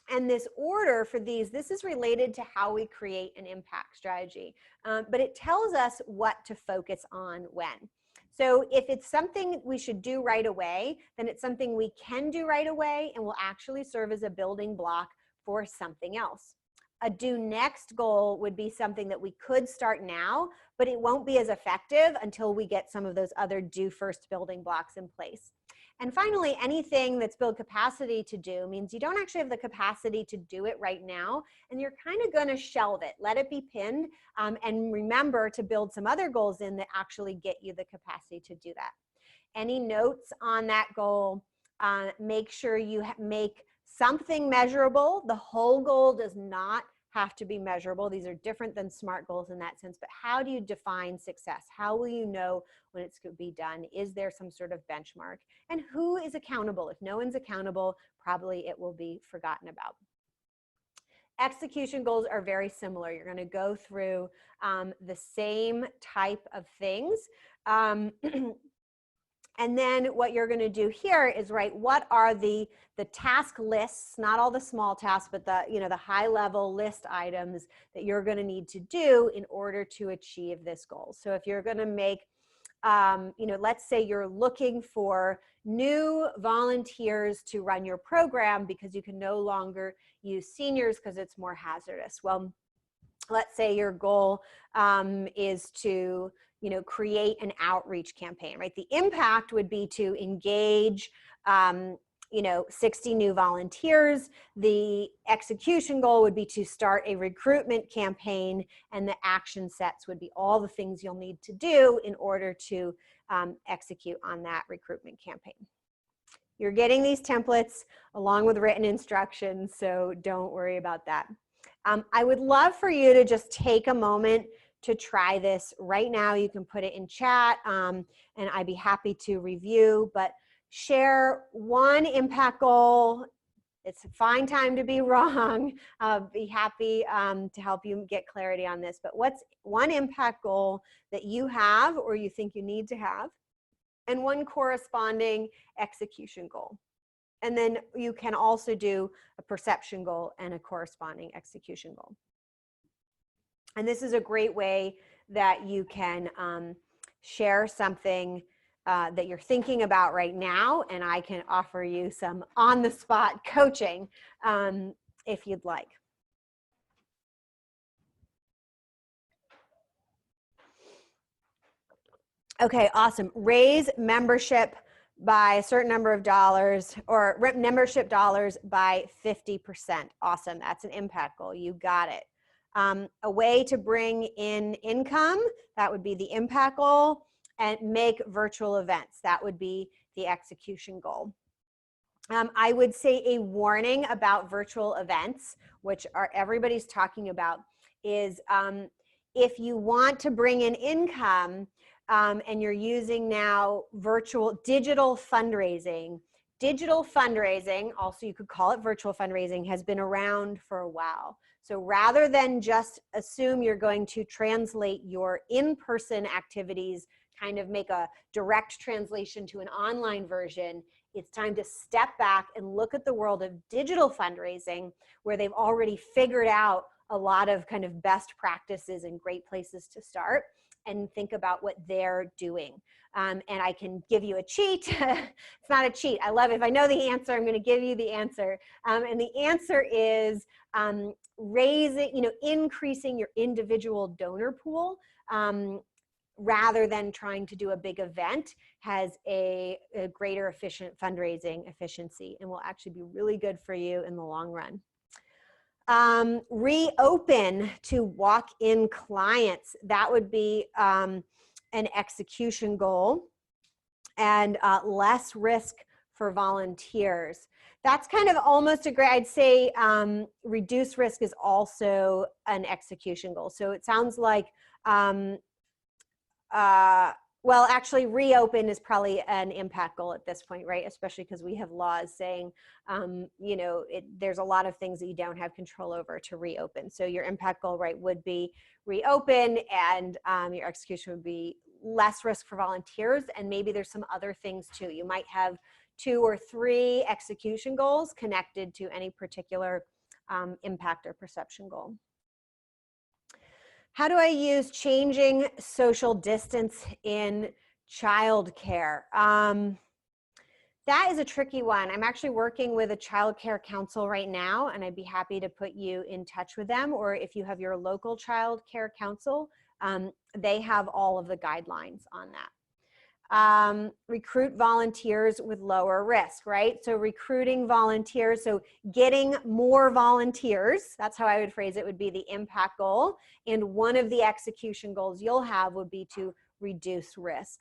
And this order for these, this is related to how we create an impact strategy, but it tells us what to focus on when. So if it's something we should do right away, then it's something we can do right away and will actually serve as a building block for something else. A do next goal would be something that we could start now, but it won't be as effective until we get some of those other do first building blocks in place. And finally, anything that's build capacity to do means you don't actually have the capacity to do it right now, and you're kind of going to shelve it, let it be pinned, and remember to build some other goals in that actually get you the capacity to do that. Any notes on that goal? Make sure you make something measurable. The whole goal does not have to be measurable. These are different than SMART goals in that sense, but how do you define success? How will you know when it's going to be done? Is there some sort of benchmark? And who is accountable? If no one's accountable, probably it will be forgotten about. Execution goals are very similar. You're going to go through the same type of things. And then what you're going to do here is write what are the task lists, not all the small tasks, but the high level list items that you're going to need to do in order to achieve this goal. So if you're going to make, let's say you're looking for new volunteers to run your program because you can no longer use seniors because it's more hazardous. Well, let's say your goal is to create an outreach campaign, right? The impact would be to engage 60 new volunteers. The execution goal would be to start a recruitment campaign, and the action sets would be all the things you'll need to do in order to execute on that recruitment campaign. You're getting these templates along with written instructions, so don't worry about that. I would love for you to just take a moment to try this right now. You can put it in chat, and I'd be happy to review, but share one impact goal. It's a fine time to be wrong. Be happy to help you get clarity on this, but what's one impact goal that you have or you think you need to have, and one corresponding execution goal. And then you can also do a perception goal and a corresponding execution goal. And this is a great way that you can share something that you're thinking about right now, and I can offer you some on-the-spot coaching if you'd like. Okay, awesome. Raise membership by a certain number of dollars, or membership dollars by 50%. Awesome, that's an impact goal. You got it. A way to bring in income, that would be the impact goal, and make virtual events. That would be the execution goal. I would say a warning about virtual events, which everybody's talking about, is if you want to bring in income and you're using now digital fundraising, also you could call it virtual fundraising, has been around for a while. So rather than just assume you're going to translate your in-person activities, kind of make a direct translation to an online version, it's time to step back and look at the world of digital fundraising, where they've already figured out a lot of kind of best practices and great places to start, and think about what they're doing. And I can give you a cheat. It's not a cheat. I love it. If I know the answer, I'm going to give you the answer. And the answer is increasing your individual donor pool rather than trying to do a big event has a greater efficient fundraising efficiency and will actually be really good for you in the long run. Reopen to walk-in clients. That would be an execution goal, and less risk for volunteers. That's kind of almost a great, I'd say reduce risk is also an execution goal. So it sounds like, well, actually reopen is probably an impact goal at this point, right? Especially because we have laws saying, there's a lot of things that you don't have control over to reopen. So your impact goal, right, would be reopen, and your execution would be less risk for volunteers. And maybe there's some other things too. You might have 2 or 3 execution goals connected to any particular impact or perception goal. How do I use changing social distance in childcare? That is a tricky one. I'm actually working with a child care council right now, and I'd be happy to put you in touch with them. Or if you have your local child care council, they have all of the guidelines on that. Recruit volunteers with lower risk, right? So recruiting volunteers, so getting more volunteers, that's how I would phrase it, would be the impact goal. And one of the execution goals you'll have would be to reduce risk.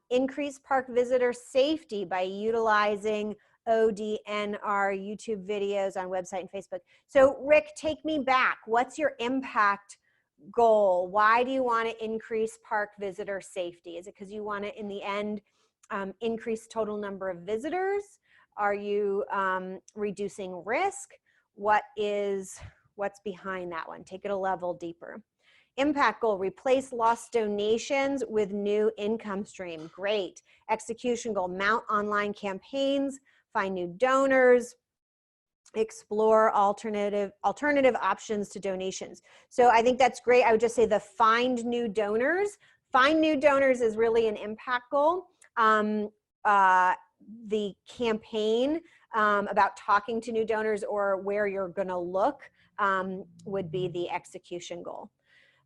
Increase park visitor safety by utilizing ODNR YouTube videos on website and Facebook. So Rick, take me back. What's your impact goal? Why do you want to increase park visitor safety? Is it because you want to, in the end, increase total number of visitors? Are you reducing risk? What's behind that one? Take it a level deeper. Impact goal, replace lost donations with new income stream. Great. Execution goal, mount online campaigns, find new donors, explore alternative options to donations. So I think that's great. I would just say the find new donors. Find new donors is really an impact goal. The campaign about talking to new donors or where you're going to look would be the execution goal.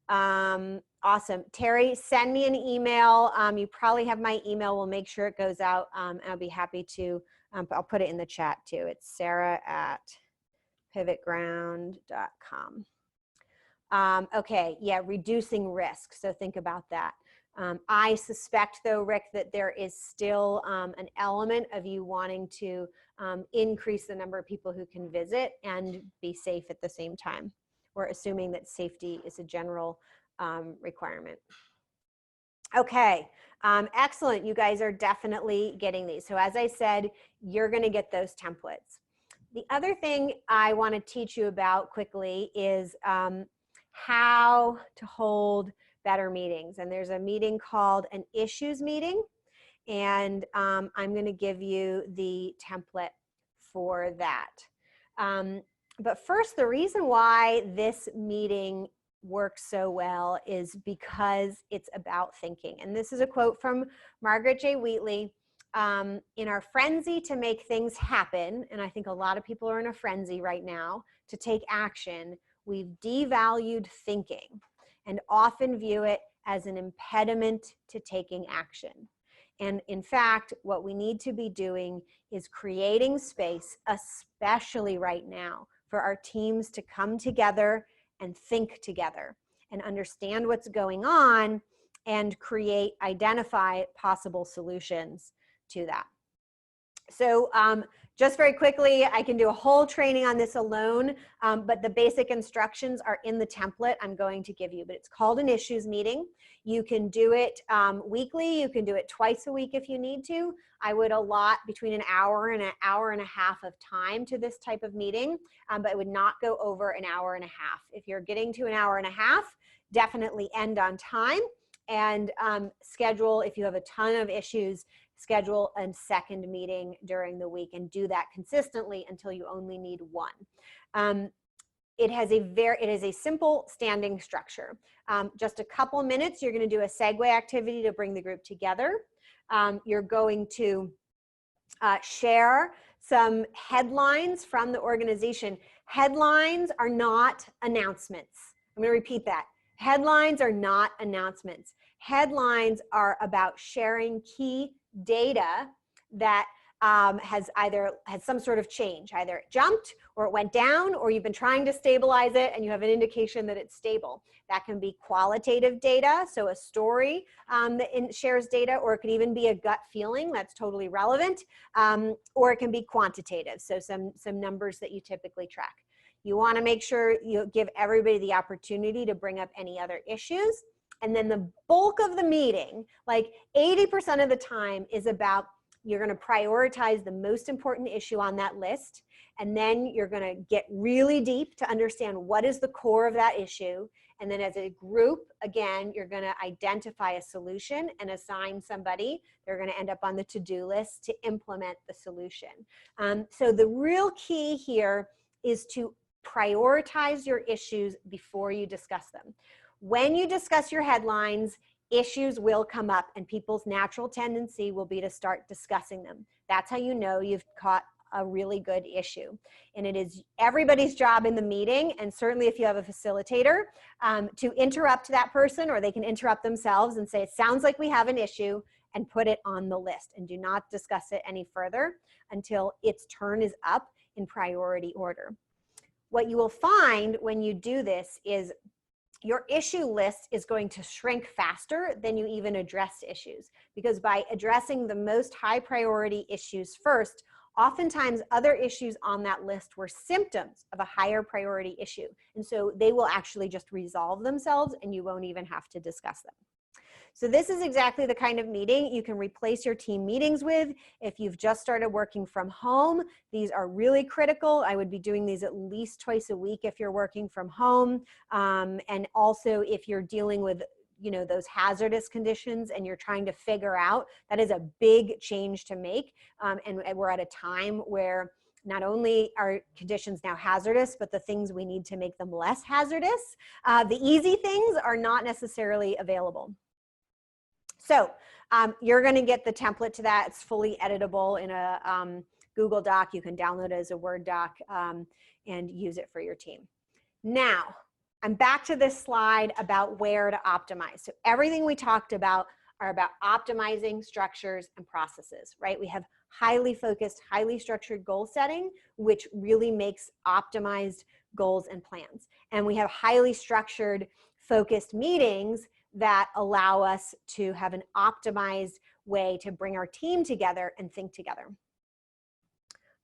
Awesome. Terry, send me an email. You probably have my email. We'll make sure it goes out. I'll be happy to, I'll put it in the chat too. It's sarah@pivotground.com. Okay. Yeah. Reducing risk. So think about that. I suspect though, Rick, that there is still an element of you wanting to increase the number of people who can visit and be safe at the same time. We're assuming that safety is a general requirement. Okay, excellent. You guys are definitely getting these. So as I said, you're going to get those templates. The other thing I want to teach you about quickly is how to hold better meetings. And there's a meeting called an issues meeting. And I'm going to give you the template for that. But first, the reason why this meeting works so well is because it's about thinking. And this is a quote from Margaret J. Wheatley. In our frenzy to make things happen, and I think a lot of people are in a frenzy right now to take action, we've devalued thinking and often view it as an impediment to taking action. And in fact, what we need to be doing is creating space, especially right now, for our teams to come together and think together and understand what's going on and identify possible solutions to that. So just very quickly, I can do a whole training on this alone, but the basic instructions are in the template I'm going to give you, but it's called an issues meeting. You can do it weekly. You can do it twice a week if you need to. I would allot between an hour and a half of time to this type of meeting, but it would not go over an hour and a half. If you're getting to an hour and a half, definitely end on time and schedule, if you have a ton of issues, schedule a second meeting during the week and do that consistently until you only need one. It is a simple standing structure. Just a couple minutes, you're going to do a segue activity to bring the group together. You're going to share some headlines from the organization. Headlines are not announcements. I'm going to repeat that. Headlines are not announcements. Headlines are about sharing key data that has some sort of change. Either it jumped or it went down, or you've been trying to stabilize it and you have an indication that it's stable. That can be qualitative data, so a story that shares data, or it could even be a gut feeling that's totally relevant, or it can be quantitative, so some numbers that you typically track. You want to make sure you give everybody the opportunity to bring up any other issues. And then the bulk of the meeting, like 80% of the time, is about you're going to prioritize the most important issue on that list. And then you're going to get really deep to understand what is the core of that issue. And then as a group, again, you're going to identify a solution and assign somebody. They're going to end up on the to-do list to implement the solution. So the real key here is to prioritize your issues before you discuss them. When you discuss your headlines, issues will come up and people's natural tendency will be to start discussing them. That's how you know you've caught a really good issue. And it is everybody's job in the meeting, and certainly if you have a facilitator, to interrupt that person, or they can interrupt themselves and say, it sounds like we have an issue, and put it on the list. And do not discuss it any further until its turn is up in priority order. What you will find when you do this is your issue list is going to shrink faster than you even address issues, because by addressing the most high priority issues first, oftentimes other issues on that list were symptoms of a higher priority issue. And so they will actually just resolve themselves and you won't even have to discuss them. So this is exactly the kind of meeting you can replace your team meetings with. If you've just started working from home, these are really critical. I would be doing these at least twice a week if you're working from home. And also if you're dealing with those hazardous conditions and you're trying to figure out, that is a big change to make. And we're at a time where not only are conditions now hazardous, but the things we need to make them less hazardous, the easy things are not necessarily available. So you're going to get the template to that. It's fully editable in a Google Doc. You can download it as a Word doc and use it for your team. Now, I'm back to this slide about where to optimize. So everything we talked about are about optimizing structures and processes, right? We have highly focused, highly structured goal setting, which really makes optimized goals and plans. And we have highly structured, focused meetings that allow us to have an optimized way to bring our team together and think together.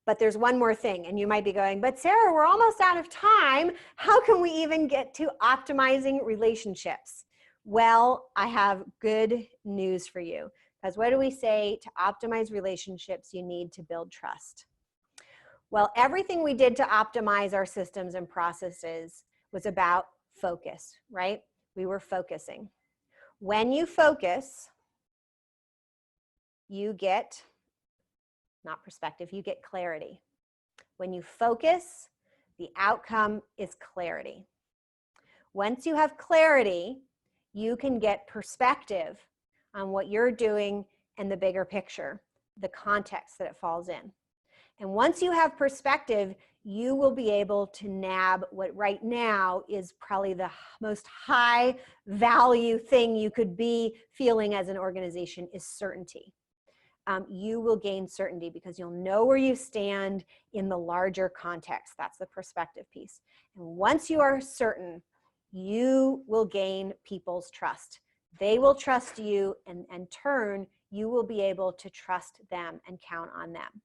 But there's one more thing, and you might be going, but Sarah, we're almost out of time. How can we even get to optimizing relationships? Well, I have good news for you, because what do we say? To optimize relationships, you need to build trust. Well, everything we did to optimize our systems and processes was about focus, right? We were focusing. When you focus, you get, not perspective, you get clarity. When you focus, the outcome is clarity. Once you have clarity, you can get perspective on what you're doing and the bigger picture, the context that it falls in. And once you have perspective, you will be able to nab what right now is probably the most high value thing you could be feeling as an organization is certainty. You will gain certainty because you'll know where you stand in the larger context. That's the perspective piece. And once you are certain, you will gain people's trust. They will trust you, and in turn, you will be able to trust them and count on them.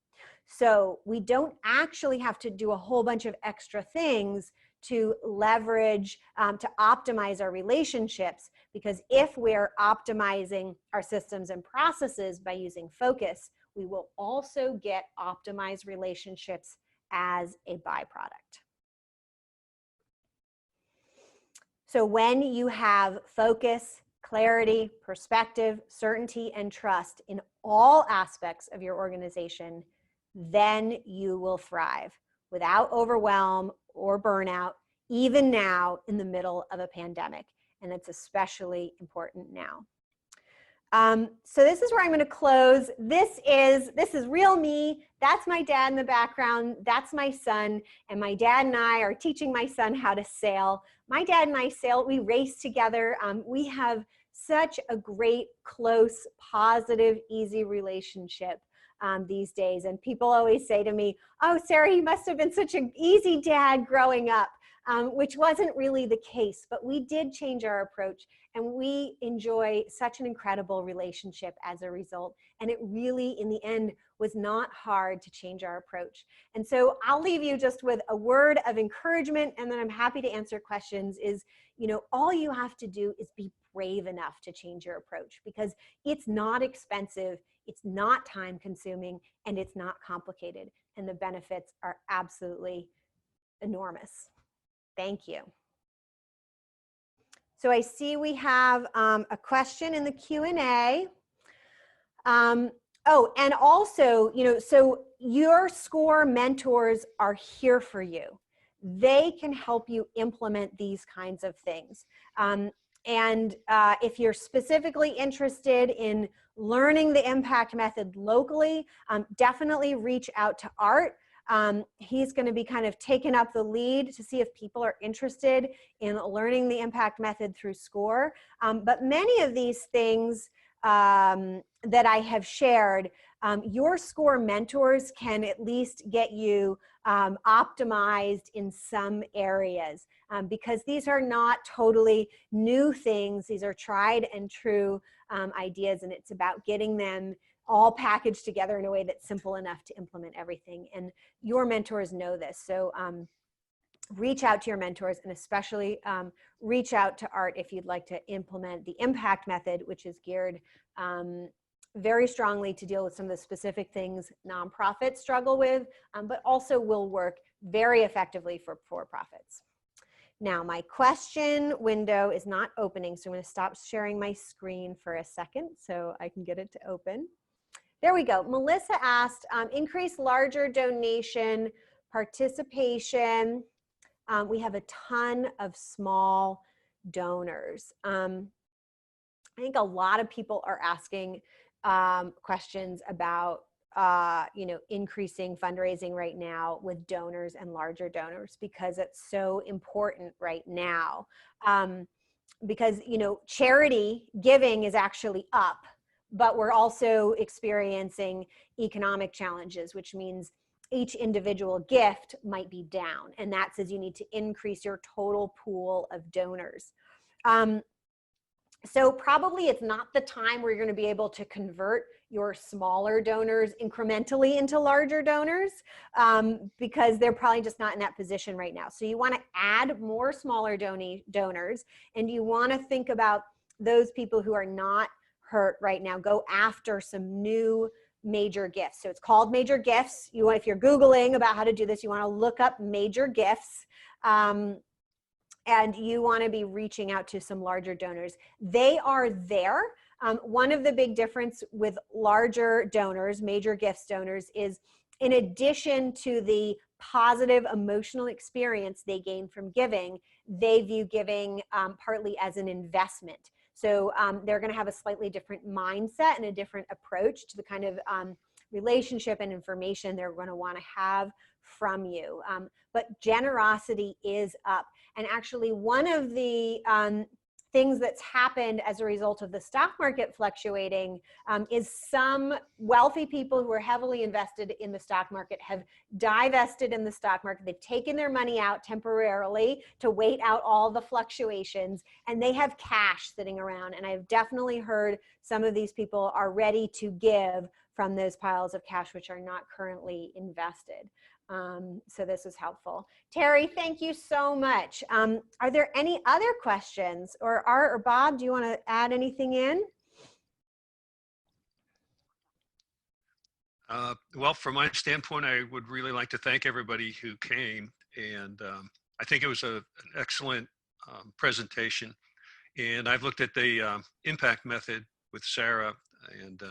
So we don't actually have to do a whole bunch of extra things to leverage, to optimize our relationships, because if we're optimizing our systems and processes by using focus, we will also get optimized relationships as a byproduct. So when you have focus, clarity, perspective, certainty, and trust in all aspects of your organization, then you will thrive without overwhelm or burnout, even now in the middle of a pandemic. And it's especially important now. So this is where I'm going to close. This is real me. That's my dad in the background. That's my son. And my dad and I are teaching my son how to sail. My dad and I sail, we race together. We have such a great, close, positive, easy relationship these days. And people always say to me, oh, Sarah, you must have been such an easy dad growing up, which wasn't really the case. But we did change our approach, and we enjoy such an incredible relationship as a result. And it really, in the end, was not hard to change our approach. And so I'll leave you just with a word of encouragement, and then I'm happy to answer questions, is, all you have to do is be brave enough to change your approach, because it's not expensive, it's not time consuming, and it's not complicated. And the benefits are absolutely enormous. Thank you. So I see we have a question in the Q&A. Oh, and also, so your SCORE mentors are here for you. They can help you implement these kinds of things. And if you're specifically interested in learning the impact method locally, definitely reach out to Art. He's going to be kind of taking up the lead to see if people are interested in learning the impact method through SCORE. But many of these things that I have shared, your SCORE mentors can at least get you optimized in some areas, because these are not totally new things. These are tried and true ideas, and it's about getting them all packaged together in a way that's simple enough to implement everything. And your mentors know this. So reach out to your mentors, and especially reach out to Art if you'd like to implement the impact method, which is geared very strongly to deal with some of the specific things nonprofits struggle with, but also will work very effectively for for-profits. Now, my question window is not opening, so I'm going to stop sharing my screen for a second so I can get it to open. There we go. Melissa asked, increase larger donation participation. We have a ton of small donors. I think a lot of people are asking questions about increasing fundraising right now with donors and larger donors, because it's so important right now. Because charity giving is actually up, but we're also experiencing economic challenges, which means each individual gift might be down, and that says you need to increase your total pool of donors. So probably it's not the time where you're going to be able to convert your smaller donors incrementally into larger donors, because they're probably just not in that position right now. So you want to add more smaller donors, and you want to think about those people who are not hurt right now. Go after some new major gifts. So it's called major gifts. If you're Googling about how to do this, you want to look up major gifts. And you want to be reaching out to some larger donors. They are there. One of the big difference with larger donors, major gifts donors, is in addition to the positive emotional experience they gain from giving, they view giving partly as an investment. So they're going to have a slightly different mindset and a different approach to the kind of relationship and information they're going to want to have from you. But generosity is up. And actually, one of the things that's happened as a result of the stock market fluctuating is some wealthy people who are heavily invested in the stock market have divested in the stock market. They've taken their money out temporarily to wait out all the fluctuations, and they have cash sitting around. And I've definitely heard some of these people are ready to give from those piles of cash which are not currently invested. So this is helpful. Terry, thank you so much. Are there any other questions, or Art or Bob, do you want to add anything in? Well, from my standpoint, I would really like to thank everybody who came, and I think it was an excellent presentation. And I've looked at the impact method with Sarah and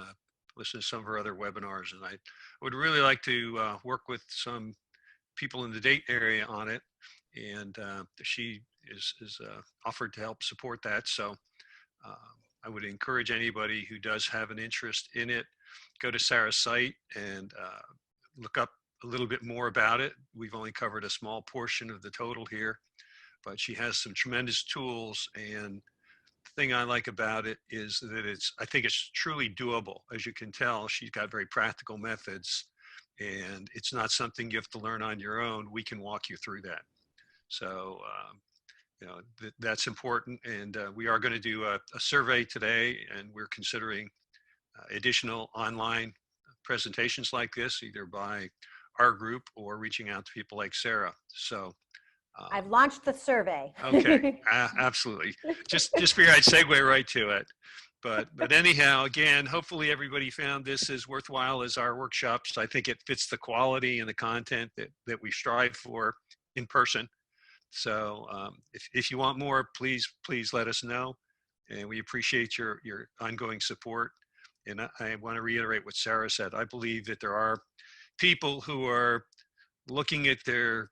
listened to some of her other webinars, and I would really like to work with some people in the Dayton area on it, and she is offered to help support that. So I would encourage anybody who does have an interest in it, go to Sarah's site and look up a little bit more about it. We've only covered a small portion of the total here, but she has some tremendous tools, and the thing I like about it is that I think it's truly doable. As you can tell, she's got very practical methods, and it's not something you have to learn on your own. We can walk you through that. So, that's important. And we are going to do a survey today, and we're considering additional online presentations like this, either by our group or reaching out to people like Sarah. So I've launched the survey. Okay, absolutely. Just figured I'd segue right to it. But anyhow, again, hopefully everybody found this as worthwhile as our workshops. I think it fits the quality and the content that we strive for in person. So if you want more, please let us know. And we appreciate your ongoing support. And I want to reiterate what Sarah said. I believe that there are people who are looking at their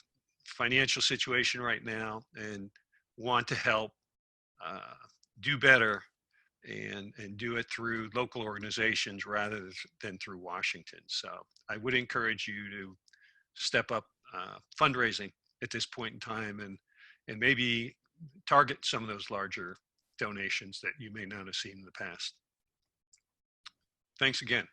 financial situation right now and want to help do better and do it through local organizations rather than through Washington. So I would encourage you to step up fundraising at this point in time and maybe target some of those larger donations that you may not have seen in the past. Thanks again.